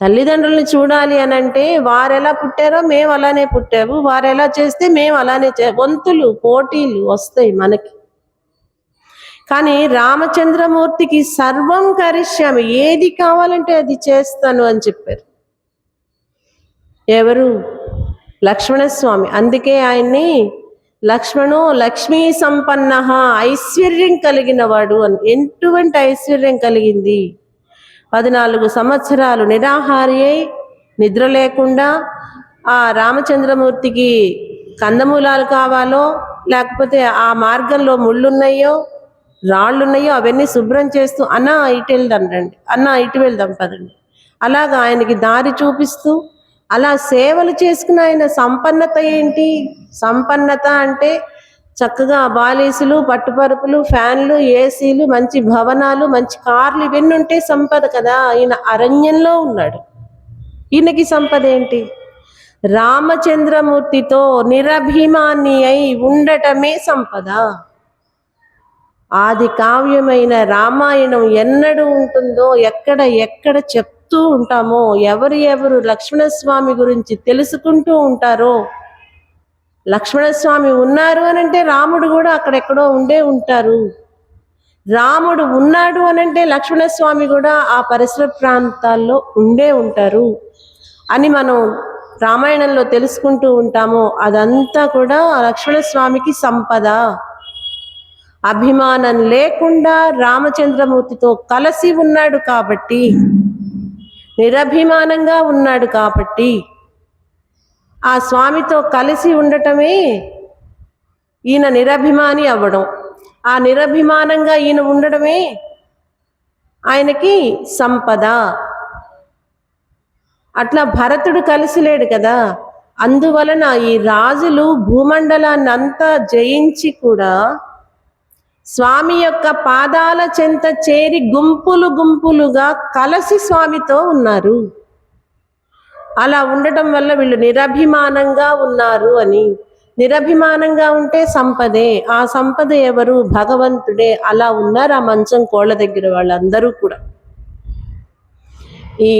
తల్లిదండ్రుల్ని చూడాలి అని అంటే, వారెలా పుట్టారో మేము అలానే పుట్టాము, వారెలా చేస్తే మేము అలానే వంతులు పోటీలు వస్తాయి మనకి. కానీ రామచంద్రమూర్తికి సర్వం కరిష్యామి, ఏది కావాలంటే అది చేస్తాను అని చెప్పారు. ఎవరు? లక్ష్మణస్వామి. అందుకే ఆయన్ని లక్ష్మణో లక్ష్మీ సంపన్న, ఐశ్వర్యం కలిగిన వాడు అని. ఎటువంటి ఐశ్వర్యం కలిగింది? 14 సంవత్సరాలు నిరాహారి అయి నిద్ర లేకుండా, ఆ రామచంద్రమూర్తికి కందమూలాలు కావాలో, లేకపోతే ఆ మార్గంలో ముళ్ళున్నాయో రాళ్ళున్నాయో అవన్నీ శుభ్రం చేస్తూ, అన్నా ఇటు వెళ్దాం రండి, అన్నా ఇటు వెళ్దాం పదండి, అలాగా ఆయనకి దారి చూపిస్తూ అలా సేవలు చేసుకున్న ఆయన సంపన్నత ఏంటి? సంపన్నత అంటే చక్కగా బాలీసులు, పట్టుపరుపులు, ఫ్యాన్లు, ఏసీలు, మంచి భవనాలు, మంచి కార్లు, ఇవన్నీ ఉంటే సంపద కదా. ఈయన అరణ్యంలో ఉన్నాడు. ఈయనకి సంపద ఏంటి? రామచంద్రమూర్తితో నిరభిమాని అయి ఉండటమే సంపద. ఆది కావ్యమైన రామాయణం ఎన్నడూ ఉంటుందో, ఎక్కడ చెప్తూ ఉంటామో, ఎవరు లక్ష్మణస్వామి గురించి తెలుసుకుంటూ ఉంటారో, లక్ష్మణస్వామి ఉన్నారు అని అంటే రాముడు కూడా అక్కడెక్కడో ఉండే ఉంటారు. రాముడు ఉన్నాడు అనంటే లక్ష్మణస్వామి కూడా ఆ పరిసర ప్రాంతాల్లో ఉండే ఉంటారు అని మనం రామాయణంలో తెలుసుకుంటూ ఉంటాము. అదంతా కూడా లక్ష్మణస్వామికి సంపద. అభిమానం లేకుండా రామచంద్రమూర్తితో కలిసి ఉన్నాడు కాబట్టి, నిరభిమానంగా ఉన్నాడు కాబట్టి, ఆ స్వామితో కలిసి ఉండటమే ఈయన నిరభిమాని అవ్వడం. ఆ నిరభిమానంగా ఈయన ఉండడమే ఆయనకి సంపద. అట్లా భరతుడు కలిసి లేడు కదా. అందువలన ఈ రాజులు భూమండలాన్ని అంతా జయించి కూడా స్వామి యొక్క పాదాల చెంత చేరి గుంపులు గుంపులుగా కలిసి స్వామితో ఉన్నారు. అలా ఉండటం వల్ల వీళ్ళు నిరభిమానంగా ఉన్నారు అని. నిరభిమానంగా ఉంటే సంపదే. ఆ సంపద ఎవరు? భగవంతుడే. అలా ఉన్నారు ఆ మంచం కోళ్ళ దగ్గర వాళ్ళందరూ కూడా, ఈ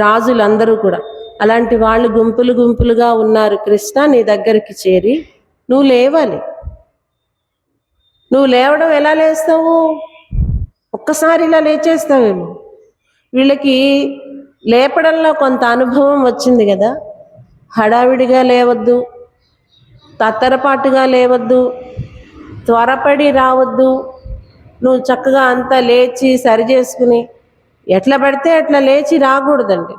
రాజులందరూ కూడా. అలాంటి వాళ్ళు గుంపులు గుంపులుగా ఉన్నారు. కృష్ణ నీ దగ్గరికి చేరి నువ్వు లేవాలి. నువ్వు లేవడం ఎలా లేస్తావు? ఒక్కసారి ఇలా లేచేస్తావేమో. వీళ్ళకి లేపడంలో కొంత అనుభవం వచ్చింది కదా. హడావిడిగా లేవద్దు, తత్తరపాటుగా లేవద్దు, త్వరపడి రావద్దు. నువ్వు చక్కగా అంతా లేచి సరి చేసుకుని ఎట్లా పడితే అట్లా లేచి రాకూడదండి.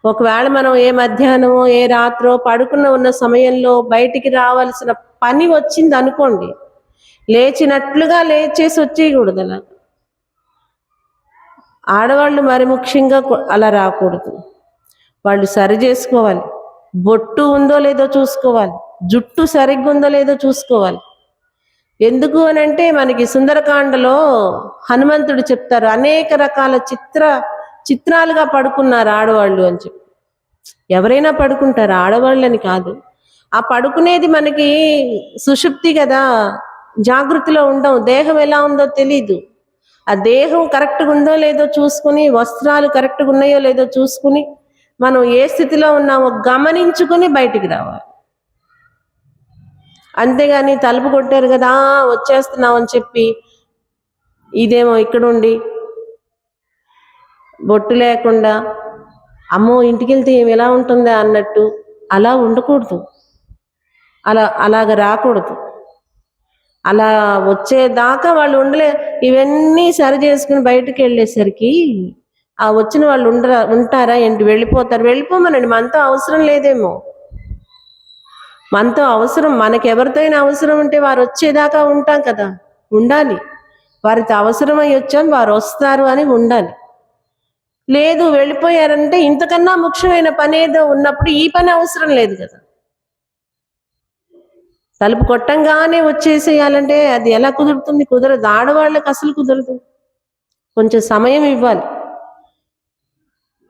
ఒకవేళ మనం ఏ మధ్యాహ్నమో ఏ రాత్రో పడుకున్న ఉన్న సమయంలో బయటికి రావాల్సిన పని వచ్చింది అనుకోండి, లేచినట్లుగా లేచేసి వచ్చేయకూడదు. అలా ఆడవాళ్ళు మరి ముఖ్యంగా అలా రాకూడదు. వాళ్ళు సరి చేసుకోవాలి. బొట్టు ఉందో లేదో చూసుకోవాలి, జుట్టు సరిగ్గా ఉందో లేదో చూసుకోవాలి. ఎందుకు అని అంటే మనకి సుందరకాండలో హనుమంతుడు చెప్తారు, అనేక రకాల చిత్రాలుగా పడుకున్నారు ఆడవాళ్ళు అని చెప్పి. ఎవరైనా పడుకుంటారు, ఆడవాళ్ళని కాదు. ఆ పడుకునేది మనకి సుషుప్తి కదా, జాగృతిలో ఉండం. దేహం ఎలా ఉందో తెలీదు. ఆ దేహం కరెక్ట్గా ఉందో లేదో చూసుకుని, వస్త్రాలు కరెక్ట్గా ఉన్నాయో లేదో చూసుకుని, మనం ఏ స్థితిలో ఉన్నామో గమనించుకుని బయటికి రావాలి. అంతేగాని తలుపు కొట్టారు కదా వచ్చేస్తున్నాం అని చెప్పి ఇదేమో ఇక్కడుండి బొట్టు లేకుండా అమ్మో ఇంటికి వెళ్తే ఏమి ఎలా ఉంటుందా అన్నట్టు అలా ఉండకూడదు. అలాగ రాకూడదు. అలా వచ్చేదాకా వాళ్ళు ఉండలే. ఇవన్నీ సరి చేసుకుని బయటకు వెళ్ళేసరికి ఆ వచ్చిన వాళ్ళు ఉంటారా ఏంటి? వెళ్ళిపోతారు. వెళ్ళిపోమనండి, మనతో అవసరం లేదేమో. మనతో అవసరం, మనకెవరితో అయినా అవసరం ఉంటే వారు వచ్చేదాకా ఉంటాం కదా, ఉండాలి. వారితో అవసరమై వచ్చాం, వారు వస్తారు అని ఉండాలి. లేదు వెళ్ళిపోయారంటే ఇంతకన్నా ముఖ్యమైన పని ఏదో ఉన్నప్పుడు ఈ పని అవసరం లేదు కదా. తలుపు కొట్టంగానే వచ్చేసేయాలంటే అది ఎలా కుదురుతుంది? కుదరదు. ఆడవాళ్ళకి అసలు కుదరదు. కొంచెం సమయం ఇవ్వాలి.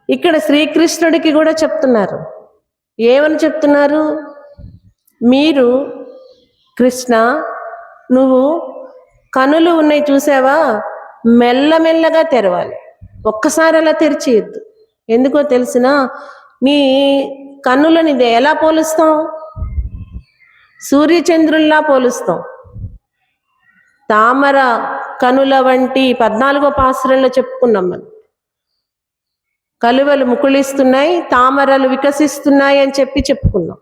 ఇక్కడ శ్రీకృష్ణుడికి కూడా చెప్తున్నారు. ఏమని చెప్తున్నారు? మీరు కృష్ణ, నువ్వు కనులు ఉన్నాయి చూసావా, మెల్లమెల్లగా తెరవాలి. ఒక్కసారి అలా తెరిచేయద్దు. ఎందుకో తెలిసినా, నీ కన్నులని ఎలా పోలుస్తాం? సూర్యచంద్రుల్లా పోలుస్తాం. తామర కనుల వంటి 14వ పాసురంలో చెప్పుకున్నాం మనం. కలువలు ముకుళిస్తున్నాయి, తామరలు వికసిస్తున్నాయి అని చెప్పుకున్నాం.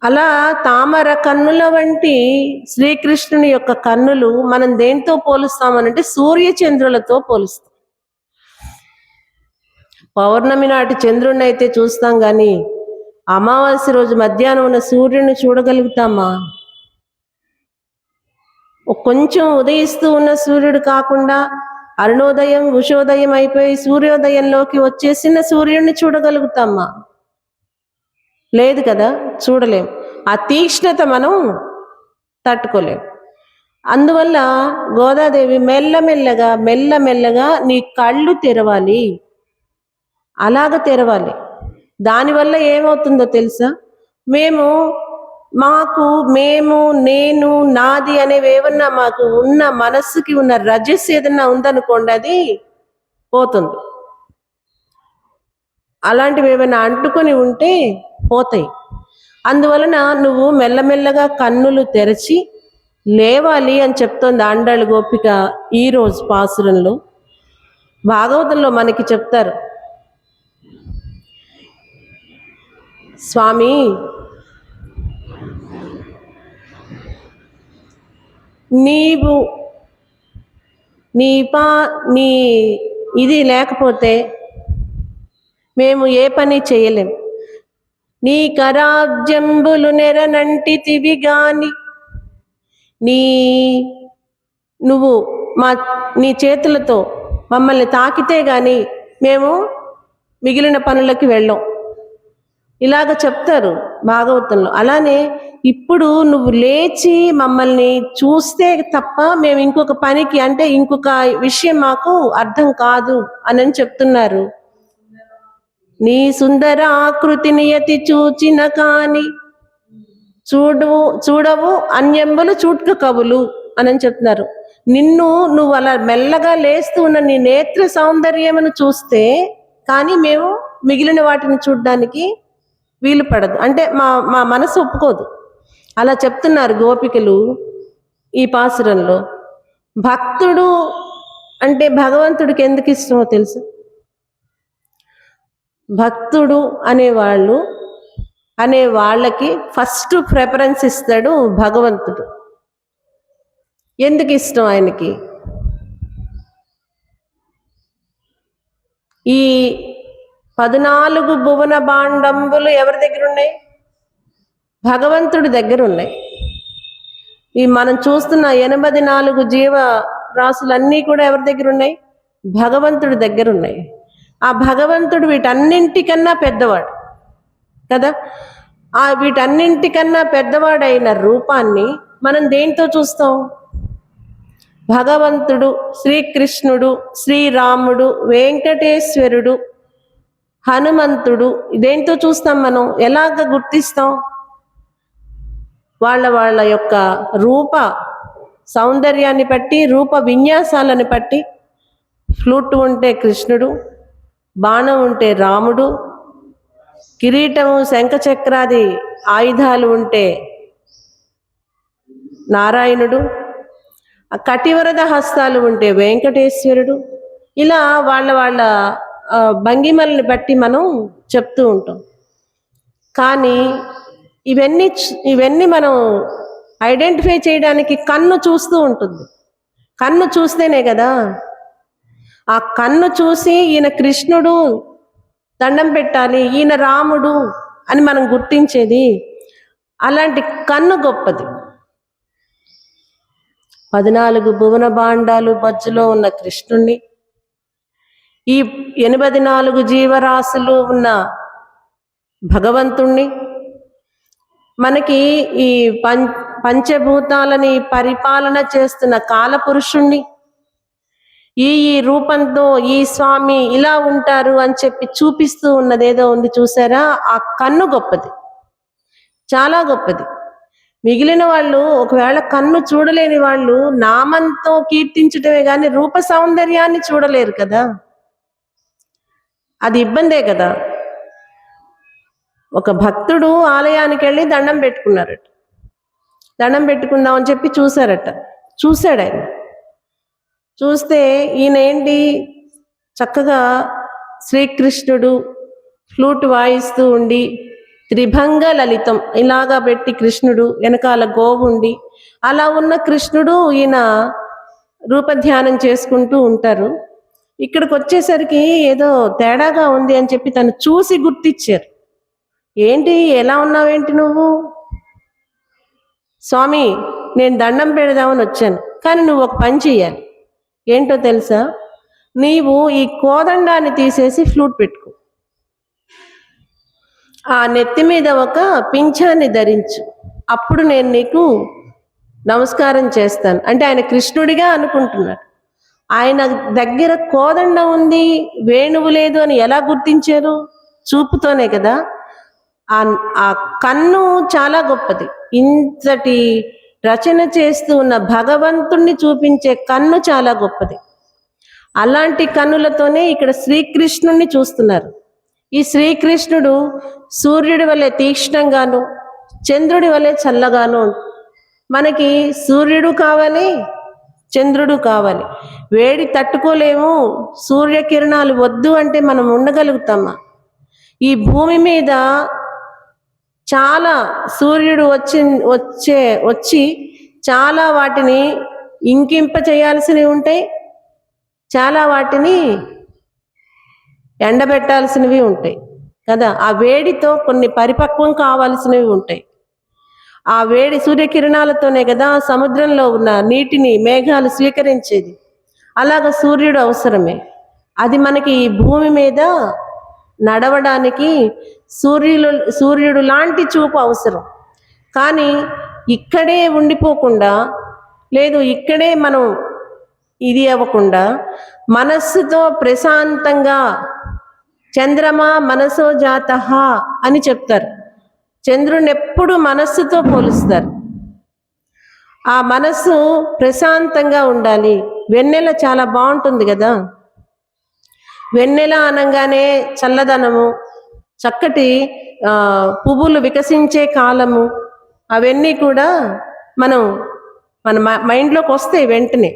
అలా తామర కన్నుల వంటి శ్రీకృష్ణుని యొక్క కన్నులు మనం దేంతో పోలుస్తామనంటే సూర్యచంద్రులతో పోలుస్తాం. పౌర్ణమి నాటి చంద్రుడిని అయితే చూస్తాం కానీ అమావాస్య రోజు మధ్యాహ్నం ఉన్న సూర్యుడిని చూడగలుగుతామా? కొంచెం ఉదయిస్తూ ఉన్న సూర్యుడు కాకుండా అరుణోదయం ఉషోదయం అయిపోయి సూర్యోదయంలోకి వచ్చేసిన సూర్యుడిని చూడగలుగుతామా? లేదు కదా, చూడలేం. ఆ తీక్ష్ణత మనం తట్టుకోలేం. అందువల్ల గోదాదేవి మెల్లమెల్లగా మెల్లమెల్లగా నీ కళ్ళు తెరవాలి. అలాగ తెరవాలి. దానివల్ల ఏమవుతుందో తెలుసా? మేము నేను నాది అనేవి ఏమన్నా మాకు ఉన్న మనస్సుకి ఉన్న రజస్సు ఏదన్నా ఉందనుకోండి, అది పోతుంది. అలాంటివి ఏమైనా అంటుకొని ఉంటే పోతాయి. అందువలన నువ్వు మెల్లమెల్లగా కన్నులు తెరచి లేవాలి అని చెప్తోంది ఆండాళ్ గోపిక ఈరోజు పాసురంలో. భాగవతంలో మనకి చెప్తారు, స్వామి నీవు నీ ఇది లేకపోతే మేము ఏ పని చేయలేం. నీ కరాబ్జంబులు నెరనంటితివి గాని నువ్వు నీ చేతులతో మమ్మల్ని తాకితే గాని మేము మిగిలిన పనులకి వెళ్ళాం. ఇలాగ చెప్తారు భాగవతంలో. అలానే ఇప్పుడు నువ్వు లేచి మమ్మల్ని చూస్తే తప్ప మేము ఇంకొక పనికి, అంటే ఇంకొక విషయం మాకు అర్థం కాదు అని చెప్తున్నారు. నీ సుందర ఆకృతి నియతి చూచిన కాని చూడవు అన్యంబులు చూట్క కవులు అని చెప్తున్నారు. నువ్వు అలా మెల్లగా లేస్తూ ఉన్న నీ నేత్ర సౌందర్యమును చూస్తే కానీ మేము మిగిలిన వాటిని చూడ్డానికి వీలు పడదు, అంటే మా మనసు ఒప్పుకోదు. అలా చెప్తున్నారు గోపికలు ఈ పాసురంలో. భక్తుడు అంటే భగవంతుడికి ఎందుకు ఇష్టమో తెలుసు? భక్తుడు అనే వాళ్ళకి ఫస్ట్ ప్రిఫరెన్స్ ఇస్తాడు భగవంతుడు. ఎందుకు ఇష్టం ఆయనకి? ఈ 14 భువన భాండంబులు ఎవరి దగ్గర ఉన్నాయి? భగవంతుడి దగ్గర ఉన్నాయి. ఈ మనం చూస్తున్న 84 జీవ రాశులన్నీ కూడా ఎవరి దగ్గర ఉన్నాయి? భగవంతుడి దగ్గర ఉన్నాయి. ఆ భగవంతుడు వీటన్నింటికన్నా పెద్దవాడు కదా. ఆ వీటన్నింటికన్నా పెద్దవాడైన రూపాన్ని మనం దేంతో చూస్తాం? భగవంతుడు, శ్రీకృష్ణుడు, శ్రీరాముడు, వెంకటేశ్వరుడు, హనుమంతుడు, దేంతో చూస్తాం మనం? ఎలాగ గుర్తిస్తాం? వాళ్ళ యొక్క రూప సౌందర్యాన్ని బట్టి, రూప విన్యాసాలను బట్టి. ఫ్లూట్ ఉంటే కృష్ణుడు, బాణం ఉంటే రాముడు, కిరీటము శంఖచక్రాది ఆయుధాలు ఉంటే నారాయణుడు, కటివరద హస్తాలు ఉంటే వెంకటేశ్వరుడు. ఇలా వాళ్ళ భంగిమల్ని బట్టి మనం చెప్తూ ఉంటాం. కానీ ఇవన్నీ మనం ఐడెంటిఫై చేయడానికి కన్ను చూస్తూ ఉంటుంది. కన్ను చూస్తేనే కదా, ఆ కన్ను చూసి ఈయన కృష్ణుడు దండం పెట్టాలి, ఈయన రాముడు అని మనం గుర్తించేది. అలాంటి కన్ను గొప్పది. 14 భువన భాండాలు బజ్జులో ఉన్న కృష్ణుణ్ణి, ఈ 84 జీవరాశులు ఉన్న భగవంతుణ్ణి, మనకి ఈ పంచభూతాలని పరిపాలన చేస్తున్న కాలపురుషుణ్ణి, ఈ రూపంతో ఈ స్వామి ఇలా ఉంటారు అని చెప్పి చూపిస్తూ ఉన్నదేదో ఉంది చూసారా? ఆ కన్ను గొప్పది, చాలా గొప్పది. మిగిలిన వాళ్ళు ఒకవేళ కన్ను చూడలేని వాళ్ళు నామంతో కీర్తించటమే కానీ రూప సౌందర్యాన్ని చూడలేరు కదా. అది ఇబ్బందే కదా. ఒక భక్తుడు ఆలయానికి వెళ్ళి దండం పెట్టుకున్నారట. దండం పెట్టుకుందాం అని చెప్పి చూశాడు ఆయన. చూస్తే ఈయన ఏంటి, చక్కగా శ్రీకృష్ణుడు ఫ్లూట్ వాయిస్తూ ఉండి, త్రిభంగ లలితం ఇలాగా పెట్టి కృష్ణుడు వెనకాల గోవుండి, అలా ఉన్న కృష్ణుడు ఈయన రూపధ్యానం చేసుకుంటూ ఉంటారు. ఇక్కడికి వచ్చేసరికి ఏదో తేడాగా ఉంది అని చెప్పి తను చూసి గుర్తిచ్చారు. ఏంటి, ఎలా ఉన్నావేంటి నువ్వు? స్వామి, నేను దండం పెడదామని వచ్చాను, కానీ నువ్వు ఒక పని చెయ్యాలి. ఏంటో తెలుసా? నీవు ఈ కోదండాన్ని తీసేసి ఫ్లూట్ పెట్టుకో, ఆ నెత్తి మీద ఒక పింఛాన్ని ధరించు, అప్పుడు నేను నీకు నమస్కారం చేస్తాను. అంటే ఆయన కృష్ణుడిగా అనుకుంటున్నాడు. ఆయన దగ్గర కోదండ ఉంది, వేణువు లేదు అని ఎలా గుర్తించారు? చూపుతోనే కదా. ఆ కన్ను చాలా గొప్పది. ఇంతటి రచన చేస్తూ ఉన్న భగవంతుణ్ణి చూపించే కన్ను చాలా గొప్పది. అలాంటి కన్నులతోనే ఇక్కడ శ్రీకృష్ణుణ్ణి చూస్తున్నారు. ఈ శ్రీకృష్ణుడు సూర్యుడి వలె తీక్ష్ణంగాను, చంద్రుడి వలె చల్లగాను మనకి సూర్యుడు కావాలి, చంద్రుడు కావాలి. వేడి తట్టుకోలేము, సూర్యకిరణాలు వద్దు అంటే మనం ఉండగలుగుతామా? ఈ భూమి మీద చాలా సూర్యుడు వచ్చి చాలా వాటిని ఇంకింప చేయాల్సినవి ఉంటాయి, చాలా వాటిని ఎండబెట్టాల్సినవి ఉంటాయి కదా. ఆ వేడితో కొన్ని పరిపక్వం కావాల్సినవి ఉంటాయి. ఆ వేడి సూర్యకిరణాలతోనే కదా సముద్రంలో ఉన్న నీటిని మేఘాలు స్వీకరించేది. అలాగ సూర్యుడు అవసరమే. అది మనకి ఈ భూమి మీద నడవడానికి సూర్యుడు లాంటి చూపు అవసరం. కానీ ఇక్కడే ఉండిపోకుండా, లేదు ఇక్కడే మనం ఇది అవ్వకుండా మనస్సుతో ప్రశాంతంగా, చంద్రమా మనసో జాతః అని చెప్తారు. చంద్రుని ఎప్పుడు మనస్సుతో పోలుస్తారు. ఆ మనస్సు ప్రశాంతంగా ఉండాలి. వెన్నెల చాలా బాగుంటుంది కదా. వెన్నెల అనగానే చల్లదనము, చక్కటి పువ్వులు వికసించే కాలము, అవన్నీ కూడా మన మైండ్లోకి వస్తాయి వెంటనే.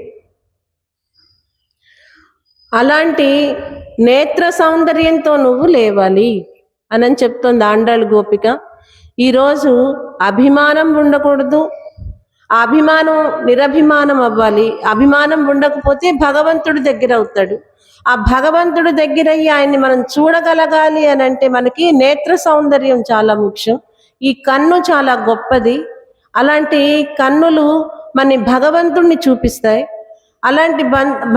అలాంటి నేత్ర సౌందర్యంతో నువ్వు లేవాలి అని చెప్తుంది ఆండాళ్ గోపిక. ఈరోజు అభిమానం ఉండకూడదు, ఆ అభిమానం నిరభిమానం అవ్వాలి. అభిమానం ఉండకపోతే భగవంతుడి దగ్గర అవుతాడు. ఆ భగవంతుడి దగ్గర ఆయన్ని మనం చూడగలగాలి అని అంటే మనకి నేత్ర సౌందర్యం చాలా ముఖ్యం. ఈ కన్ను చాలా గొప్పది. అలాంటి కన్నులు మన భగవంతుణ్ణి చూపిస్తాయి. అలాంటి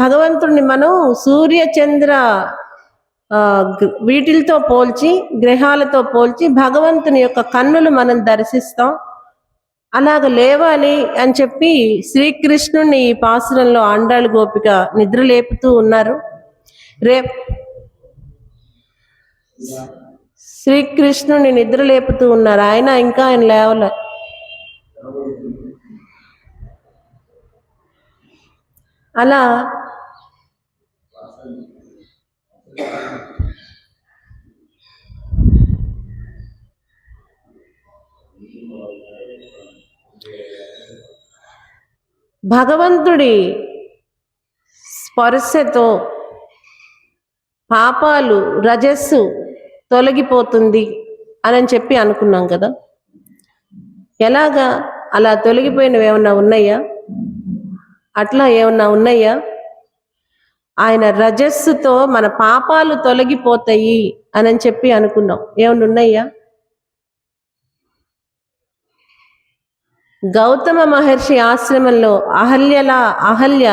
భగవంతుణ్ణి మనం సూర్య చంద్ర వీటిలతో పోల్చి, గ్రహాలతో పోల్చి భగవంతుని యొక్క కన్నులు మనం దర్శిస్తాం. అలాగ లేవాలి అని చెప్పి శ్రీకృష్ణుని ఈ పాసురంలో ఆండాళ్ గోపిక నిద్ర లేపుతూ ఉన్నారు. శ్రీకృష్ణుని నిద్ర లేపుతూ ఉన్నారు. ఆయన లేవలే. అలా భగవంతుడి స్పర్శతో పాపాలు, రజస్సు తొలగిపోతుంది అని చెప్పి అనుకున్నాం కదా. ఎలాగా అలా తొలగిపోయినవి ఏమన్నా ఉన్నాయా? అట్లా ఏమన్నా ఉన్నాయా? ఆయన రజస్సుతో మన పాపాలు తొలగిపోతాయి అని చెప్పి అనుకున్నాం. ఏమన్నా ఉన్నాయా? గౌతమ మహర్షి ఆశ్రమంలో అహల్య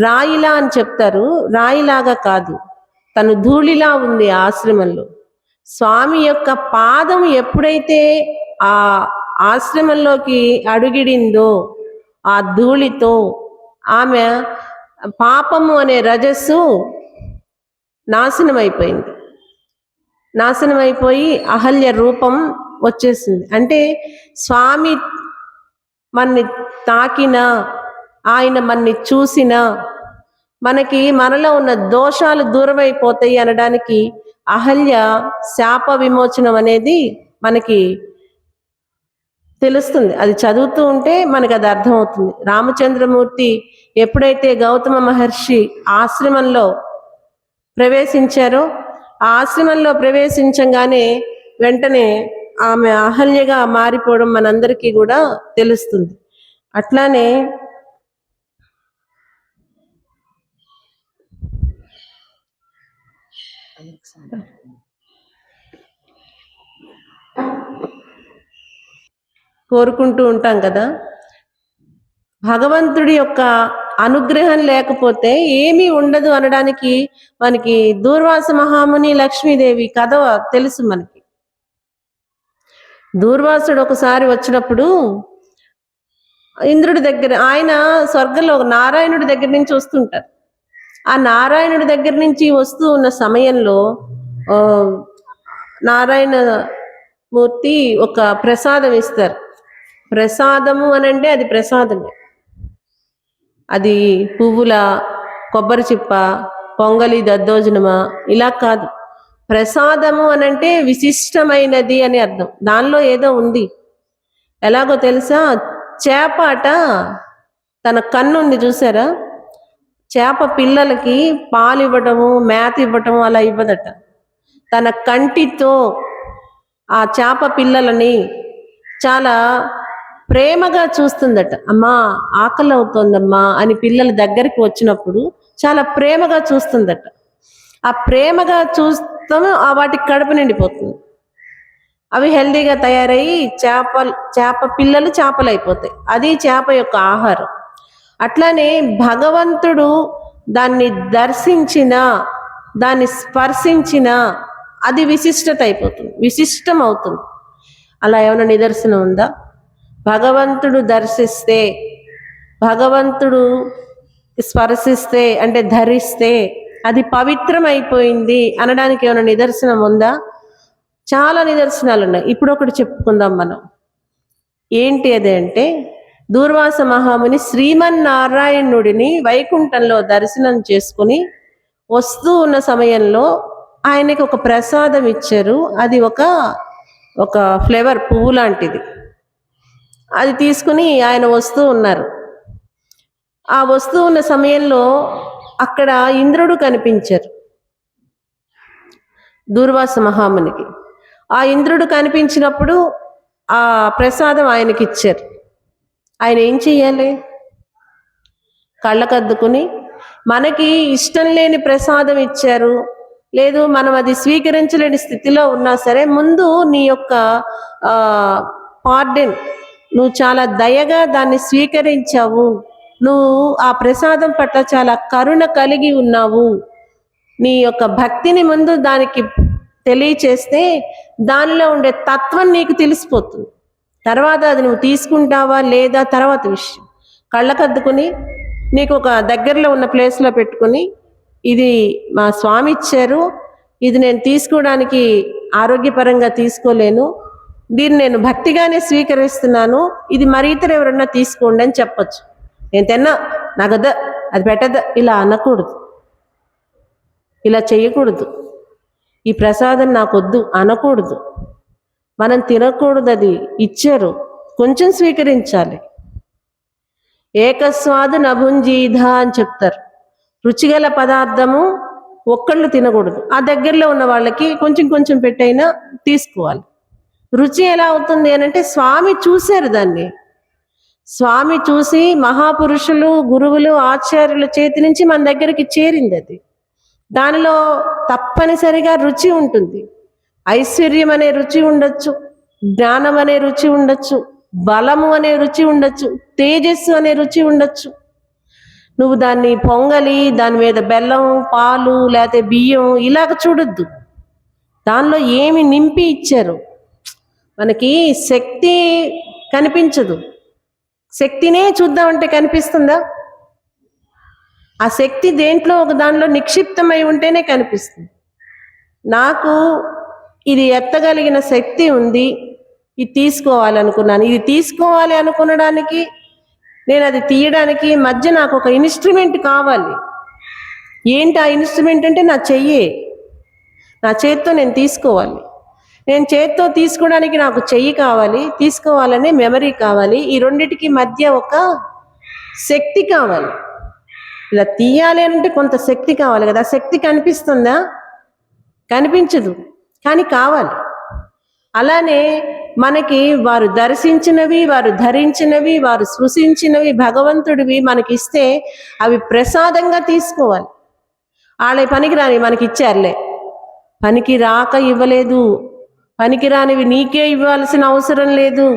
రాయిలా అని చెప్తారు. రాయిలాగా కాదు, తను ధూళిలా ఉంది ఆశ్రమంలో. స్వామి యొక్క పాదం ఎప్పుడైతే ఆ ఆశ్రమంలోకి అడుగిడిందో ఆ ధూళితో ఆమె పాపము అనే రజస్సు నాశనమైపోయి అహల్య రూపం వచ్చేసింది. అంటే స్వామి మన్ని తాకినా, ఆయన మన్ని చూసినా మనలో ఉన్న దోషాలు దూరమైపోతాయి అనడానికి అహల్య శాప విమోచనం అనేది మనకి తెలుస్తుంది. అది చదువుతూ ఉంటే మనకు అది అర్థమవుతుంది. రామచంద్రమూర్తి ఎప్పుడైతే గౌతమ మహర్షి ఆశ్రమంలో ప్రవేశించారో, ఆ ఆశ్రమంలో ప్రవేశించగానే వెంటనే ఆమె అహల్యగా మారిపోవడం మనందరికీ కూడా తెలుస్తుంది. అట్లానే కోరుకుంటూ ఉంటాం కదా, భగవంతుడి యొక్క అనుగ్రహం లేకపోతే ఏమీ ఉండదు అనడానికి మనకి దూర్వాస మహాముని, లక్ష్మీదేవి కథ తెలుసు మనకి. దూర్వాసుడు ఒకసారి వచ్చినప్పుడు ఇంద్రుడి దగ్గర, ఆయన స్వర్గంలో నారాయణుడి దగ్గర నుంచి వస్తుంటారు. ఆ నారాయణుడి దగ్గర నుంచి వస్తూ ఉన్న సమయంలో నారాయణ మూర్తి ఒక ప్రసాదం ఇస్తారు. ప్రసాదము అని అంటే అది ప్రసాదమే. అది పువ్వుల, కొబ్బరి చిప్ప, పొంగలి, దద్దోజనమా ఇలా కాదు. ప్రసాదము అని అంటే విశిష్టమైనది అని అర్థం. దానిలో ఏదో ఉంది. ఎలాగో తెలుసా? చేప తన కన్ను ఉంది చూసారా, చేప పిల్లలకి పాలు ఇవ్వటము, మేత ఇవ్వటము అలా ఇవ్వదట. తన కంటితో ఆ చేప పిల్లలని చాలా ప్రేమగా చూస్తుందట. అమ్మా ఆకలి అవుతోందమ్మా అని పిల్లల దగ్గరికి వచ్చినప్పుడు చాలా ప్రేమగా చూస్తుందట. ఆ ప్రేమగా చూస్తాము వాటికి కడుపు నిండిపోతుంది. అవి హెల్దీగా తయారయ్యి చేప పిల్లలు చేపలు అయిపోతాయి. అది చేప యొక్క ఆహారం. అట్లానే భగవంతుడు దాన్ని దర్శించిన, దాన్ని స్పర్శించిన అది విశిష్టత అయిపోతుంది, విశిష్టం అవుతుంది. అలా ఏమైనా నిదర్శనం ఉందా? భగవంతుడు దర్శిస్తే, భగవంతుడు స్పర్శిస్తే అంటే ధరిస్తే అది పవిత్రం అయిపోయింది అనడానికి ఏమైనా నిదర్శనం ఉందా? చాలా నిదర్శనాలు ఉన్నాయి. ఇప్పుడు ఒకటి చెప్పుకుందాం మనం. ఏంటి అది అంటే, దూర్వాస మహాముని శ్రీమన్నారాయణుడిని వైకుంఠంలో దర్శనం చేసుకుని వస్తూ ఉన్న సమయంలో ఆయనకి ఒక ప్రసాదం ఇచ్చారు. అది ఒక ఫ్లేవర్ పువ్వు లాంటిది. అది తీసుకుని ఆయన వస్తూ ఉన్నారు. ఆ వస్తూ ఉన్న సమయంలో అక్కడ ఇంద్రుడు కనిపించారు దూర్వాస మహామునికి. ఆ ఇంద్రుడు కనిపించినప్పుడు ఆ ప్రసాదం ఆయనకి ఇచ్చారు. ఆయన ఏం చెయ్యాలి? కళ్ళకద్దుకుని, మనకి ఇష్టం లేని ప్రసాదం ఇచ్చారు, లేదు మనం అది స్వీకరించలేని స్థితిలో ఉన్నా సరే, ముందు నీ యొక్క పార్డెన్, నువ్వు చాలా దయగా దాన్ని స్వీకరించావు, నువ్వు ఆ ప్రసాదం పట్ల చాలా కరుణ కలిగి ఉన్నావు, నీ యొక్క భక్తిని ముందు దానికి తెలియచేస్తే దానిలో ఉండే తత్వం నీకు తెలిసిపోతుంది. తర్వాత అది నువ్వు తీసుకుంటావా లేదా తర్వాత విషయం. కళ్ళకద్దుకుని నీకు ఒక దగ్గరలో ఉన్న ప్లేస్లో పెట్టుకుని, ఇది మా స్వామి ఇచ్చారు, ఇది నేను తీసుకోవడానికి ఆరోగ్యపరంగా తీసుకోలేను, దీన్ని నేను భక్తిగానే స్వీకరిస్తున్నాను, ఇది మరి ఇతరు ఎవరన్నా తీసుకోండి అని చెప్పచ్చు. నేను తిన్నా, నాకు అది పెట్టద్దా, ఇలా అనకూడదు, ఇలా చెయ్యకూడదు, ఈ ప్రసాదం నాకొద్దు అనకూడదు. మనం తినకూడదు, అది ఇచ్చారు, కొంచెం స్వీకరించాలి. ఏకస్వాదు నభుంజీధ అని చెప్తారు. రుచిగల పదార్థము ఒక్కళ్ళు తినకూడదు, ఆ దగ్గరలో ఉన్న వాళ్ళకి కొంచెం కొంచెం పెట్టైనా తీసుకోవాలి. రుచి ఎలా అవుతుంది అని అంటే, స్వామి చూశారు దాన్ని. స్వామి చూసి మహాపురుషులు, గురువులు, ఆచార్యుల చేతి నుంచి మన దగ్గరికి చేరింది అది. దానిలో తప్పనిసరిగా రుచి ఉంటుంది. ఐశ్వర్యం అనే రుచి ఉండొచ్చు, జ్ఞానం అనే రుచి ఉండొచ్చు, బలము అనే రుచి ఉండొచ్చు, తేజస్సు అనే రుచి ఉండొచ్చు. నువ్వు దాన్ని పొంగలి, దాని మీద బెల్లం, పాలు, లేకపోతే బియ్యం ఇలాగ చూడొద్దు. దానిలో ఏమి నింపి ఇచ్చారు. మనకి శక్తి కనిపించదు, శక్తినే చూద్దామంటే కనిపిస్తుందా? ఆ శక్తి దేంట్లో ఒక దానిలో నిక్షిప్తమై ఉంటేనే కనిపిస్తుంది. నాకు ఇది ఎత్తగలిగిన శక్తి ఉంది, ఇది తీసుకోవాలనుకున్నాను, ఇది తీసుకోవాలి అనుకునడానికి, నేను అది తీయడానికి మధ్య నాకు ఒక ఇన్స్ట్రుమెంట్ కావాలి. ఏంటి ఆ ఇన్స్ట్రుమెంట్ అంటే, నా చెయ్యే. నా చేత్తో నేను తీసుకోవాలి. నేను చేత్తో తీసుకోవడానికి నాకు చెయ్యి కావాలి, తీసుకోవాలనే మెమరీ కావాలి. ఈ రెండిటికి మధ్య ఒక శక్తి కావాలి. ఇలా తీయాలి అంటే కొంత శక్తి కావాలి కదా. శక్తి కనిపిస్తుందా? కనిపించదు, కానీ కావాలి. అలానే మనకి వారు దర్శించినవి, వారు ధరించినవి, వారు సృష్టించినవి భగవంతుడివి మనకిస్తే అవి ప్రసాదంగా తీసుకోవాలి. వాళ్ళ పనికి రాని మనకి ఇచ్చారులే, పనికి రాక ఇవ్వలేదు, పనికి రానివి నీకే ఇవ్వాల్సిన అవసరం లేదు,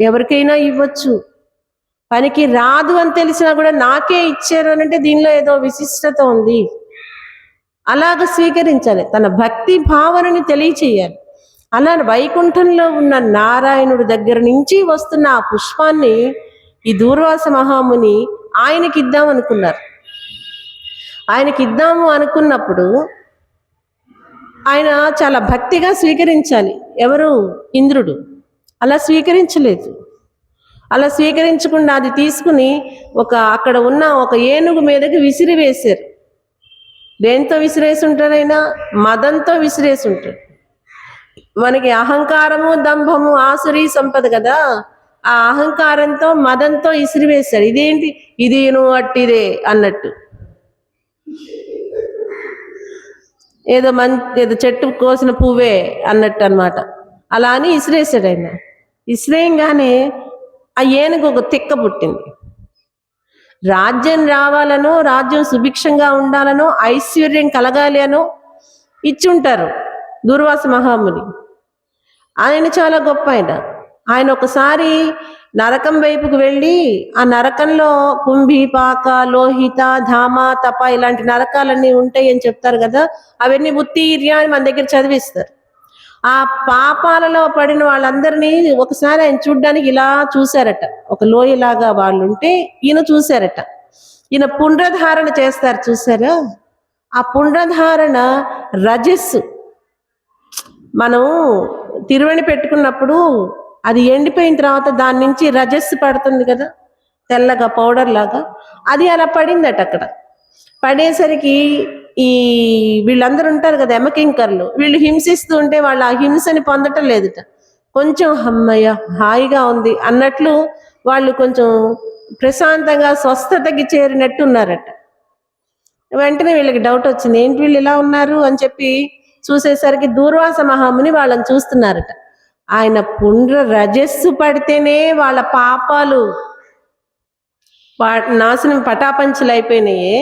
ఎవరికైనా ఇవ్వచ్చు. పనికి రాదు అని తెలిసినా కూడా నాకే ఇచ్చారు అని అంటే దీనిలో ఏదో విశిష్టత ఉంది. అలాగ స్వీకరించాలి, తన భక్తి భావనని తెలియచేయాలి. అలా వైకుంఠంలో ఉన్న నారాయణుడి దగ్గర నుంచి వస్తున్న ఆ పుష్పాన్ని ఈ దూర్వాస మహాముని ఆయనకి ఇద్దాం అనుకున్నారు. ఆయనకి ఇద్దాము అనుకున్నప్పుడు ఆయన చాలా భక్తిగా స్వీకరించాలి. ఎవరు? ఇంద్రుడు. అలా స్వీకరించలేదు. అలా స్వీకరించకుండా అది తీసుకుని అక్కడ ఉన్న ఒక ఏనుగు మీదకి విసిరివేశారు. దేంతో విసిరేసి ఉంటారైనా? మదంతో విసిరేసి ఉంటాడు. మనకి అహంకారము, దంభము, ఆసురీ సంపద కదా, ఆ అహంకారంతో మదంతో ఇసిరివేశాడు. ఇదేంటి, ఇది నువ్వు అట్టిదే అన్నట్టు. ఏదో చెట్టు కోసిన పువ్వే అన్నట్టు అన్నమాట. అలా అని ఇసిరేసాడు ఆయన. ఇసిరేయంగానే ఆ ఏనుగు ఒక తిక్క పుట్టింది. రాజ్యం రావాలనో, రాజ్యం సుభిక్షంగా ఉండాలనో, ఐశ్వర్యం కలగాలి అనో ఇచ్చుంటారు దూర్వాస మహాముని. ఆయన చాలా గొప్ప ఆయన ఒకసారి నరకం వైపుకు వెళ్ళి ఆ నరకంలో కుంభి, పాక, లోహిత, ధామ, తప ఇలాంటి నరకాలన్నీ ఉంటాయి అని చెప్తారు కదా. అవన్నీ ఉత్తీర్య అని మన దగ్గర చదివిస్తారు. ఆ పాపాలలో పడిన వాళ్ళందరినీ ఒకసారి ఆయన చూడ్డానికి ఇలా చూశారట. ఒక లోయలాగా వాళ్ళు ఉంటే ఈయన చూశారట. ఈయన పుండ్రధారణ చేస్తారు చూసారా. ఆ పుండ్రధారణ రజస్సు. మనం తిరువణి పెట్టుకున్నప్పుడు అది ఎండిపోయిన తర్వాత దాని నుంచి రజస్సు పడుతుంది కదా, తెల్లగా పౌడర్ లాగా. అది అలా పడిందట అక్కడ. పడేసరికి ఈ వీళ్ళందరూ ఉంటారు కదా యమకింకర్లు, వీళ్ళు హింసిస్తూ ఉంటే వాళ్ళు ఆ హింసని పొందటం లేదుట. కొంచెం అమ్మయ్య హాయిగా ఉంది అన్నట్లు వాళ్ళు కొంచెం ప్రశాంతంగా స్వస్థతకి చేరినట్టు ఉన్నారట. వెంటనే వీళ్ళకి డౌట్ వచ్చింది, ఏంటి వీళ్ళు ఇలా ఉన్నారు అని చెప్పి చూసేసరికి దూర్వాస మహాముని వాళ్ళని చూస్తున్నారట. ఆయన పుండ్ర రజస్సు పడితేనే వాళ్ళ పాపాలు నాశనం పటాపంచలు అయిపోయినాయే.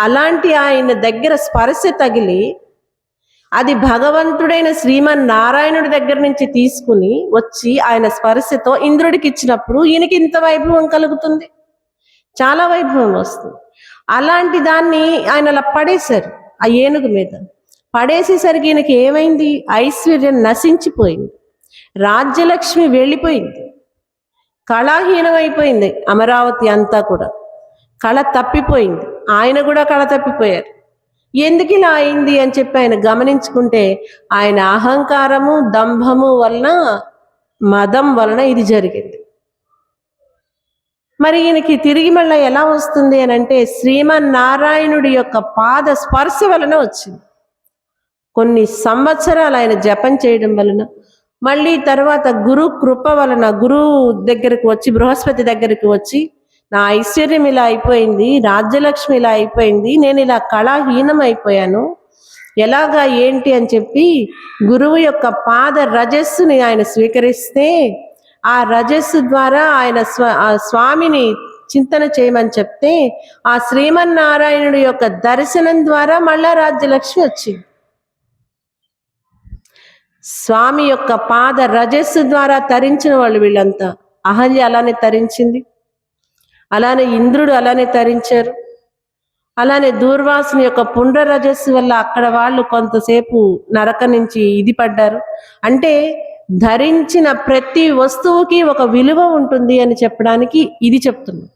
అలాంటి ఆయన దగ్గర స్పర్శ తగిలి అది భగవంతుడైన శ్రీమన్నారాయణుడి దగ్గర నుంచి తీసుకుని వచ్చి ఆయన స్పర్శతో ఇంద్రుడికి ఇచ్చినప్పుడు ఈయనకి ఇంత వైభవం కలుగుతుంది, చాలా వైభవం వస్తుంది. అలాంటి దాన్ని ఆయన అలా పడేశారు ఆ ఏనుగు మీద. పడేసేసరికి ఈయనకి ఏమైంది, ఐశ్వర్యం నశించిపోయింది, రాజ్యలక్ష్మి వెళ్ళిపోయింది, కళాహీనమైపోయింది. అమరావతి అంతా కూడా కళ తప్పిపోయింది. ఆయన కూడా కళ తప్పిపోయారు. ఎందుకు ఇలా అయింది అని చెప్పి ఆయన గమనించుకుంటే ఆయన అహంకారము, దంభము వలన, మదం వలన ఇది జరిగింది. మరి ఈయనకి తిరిగి మళ్ళీ ఎలా వస్తుంది అని అంటే శ్రీమన్నారాయణుడి యొక్క పాద స్పర్శ వలన వచ్చింది. కొన్ని సంవత్సరాలు ఆయన జపం చేయడం వలన, మళ్ళీ తర్వాత గురు కృప వలన, గురువు దగ్గరకు వచ్చి, బృహస్పతి దగ్గరికి వచ్చి, నా ఐశ్వర్యం ఇలా అయిపోయింది, రాజ్యలక్ష్మి ఇలా అయిపోయింది, నేను ఇలా కళాహీనం అయిపోయాను, ఎలాగా ఏంటి అని చెప్పి గురువు యొక్క పాద రజస్సుని ఆయన స్వీకరిస్తే ఆ రజస్సు ద్వారా ఆయన స్వామిని చింతన చేయమని చెప్తే ఆ శ్రీమన్నారాయణుడి యొక్క దర్శనం ద్వారా మళ్ళా రాజ్యలక్ష్మి వచ్చింది. స్వామి యొక్క పాద రజస్సు ద్వారా తరించిన వాళ్ళు వీళ్ళంతా. అహల్య అలానే తరించింది, అలానే ఇంద్రుడు అలానే తరించారు, అలానే దూర్వాసుని యొక్క పుండ్ర రజస్సు వల్ల అక్కడ వాళ్ళు కొంతసేపు నరక నుంచి ఇది పడ్డారు. అంటే ధరించిన ప్రతి వస్తువుకి ఒక విలువ ఉంటుంది అని చెప్పడానికి ఇది చెప్తున్నాం.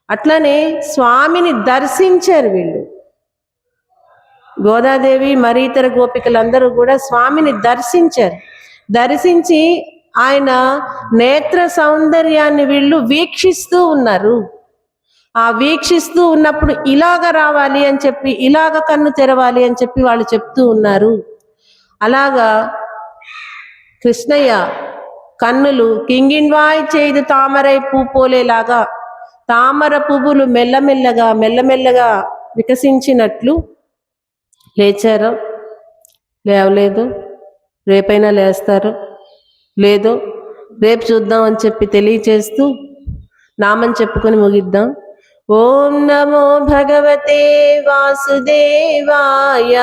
అట్లానే స్వామిని దర్శించారు వీళ్ళు. గోదాదేవి మరి ఇతర గోపికలందరూ కూడా స్వామిని దర్శించారు. దర్శించి ఆయన నేత్ర సౌందర్యాన్ని వీళ్ళు వీక్షిస్తూ ఉన్నారు. ఆ వీక్షిస్తూ ఉన్నప్పుడు ఇలాగ రావాలి అని చెప్పి, ఇలాగ కన్ను తెరవాలి అని చెప్పి వాళ్ళు చెప్తూ ఉన్నారు. అలాగా కృష్ణయ్య కన్నులు కింగిణ్వాయ్ చేదు తామరై పూపోలేలాగా తామర పువ్వులు మెల్లమెల్లగా వికసించినట్లు లేచారు, లేవలేదు, రేపైనా లేస్తారు, లేదో రేపు చూద్దాం అని చెప్పి తెలియచేస్తూ నామం చెప్పుకొని ముగిద్దాం. ఓం నమో భగవతే వాసుదేవాయ.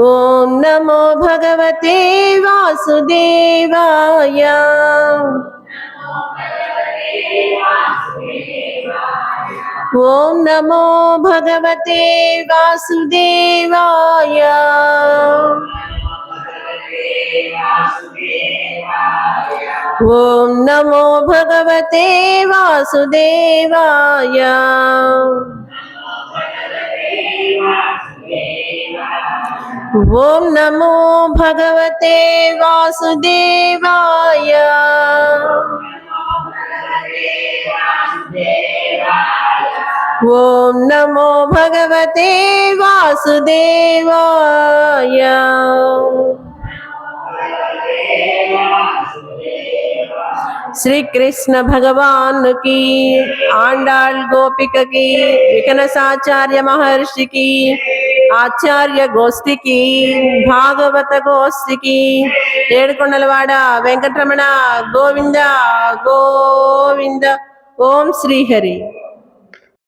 ఓం నమో భగవతే వాసుదేవాయ. ఓం నమో భగవతే వాసుదేవాయ. ఓం నమో భగవతే వాసుదేవాయ. ఓం నమో భగవతే వాసుదేవాయ. ఓం నమో భగవతే వాసుదేవాయ. श्री कृष्ण भगवान की, आंडाल गोपिक की, विकनसाचार्य महर्षि की, आचार्य गोष्ठी की, भागवत गोष्ठी की, ఏడుకొండలవాడ వెంకటరమణ గోవింద గోవింద. ఓం శ్రీహరి.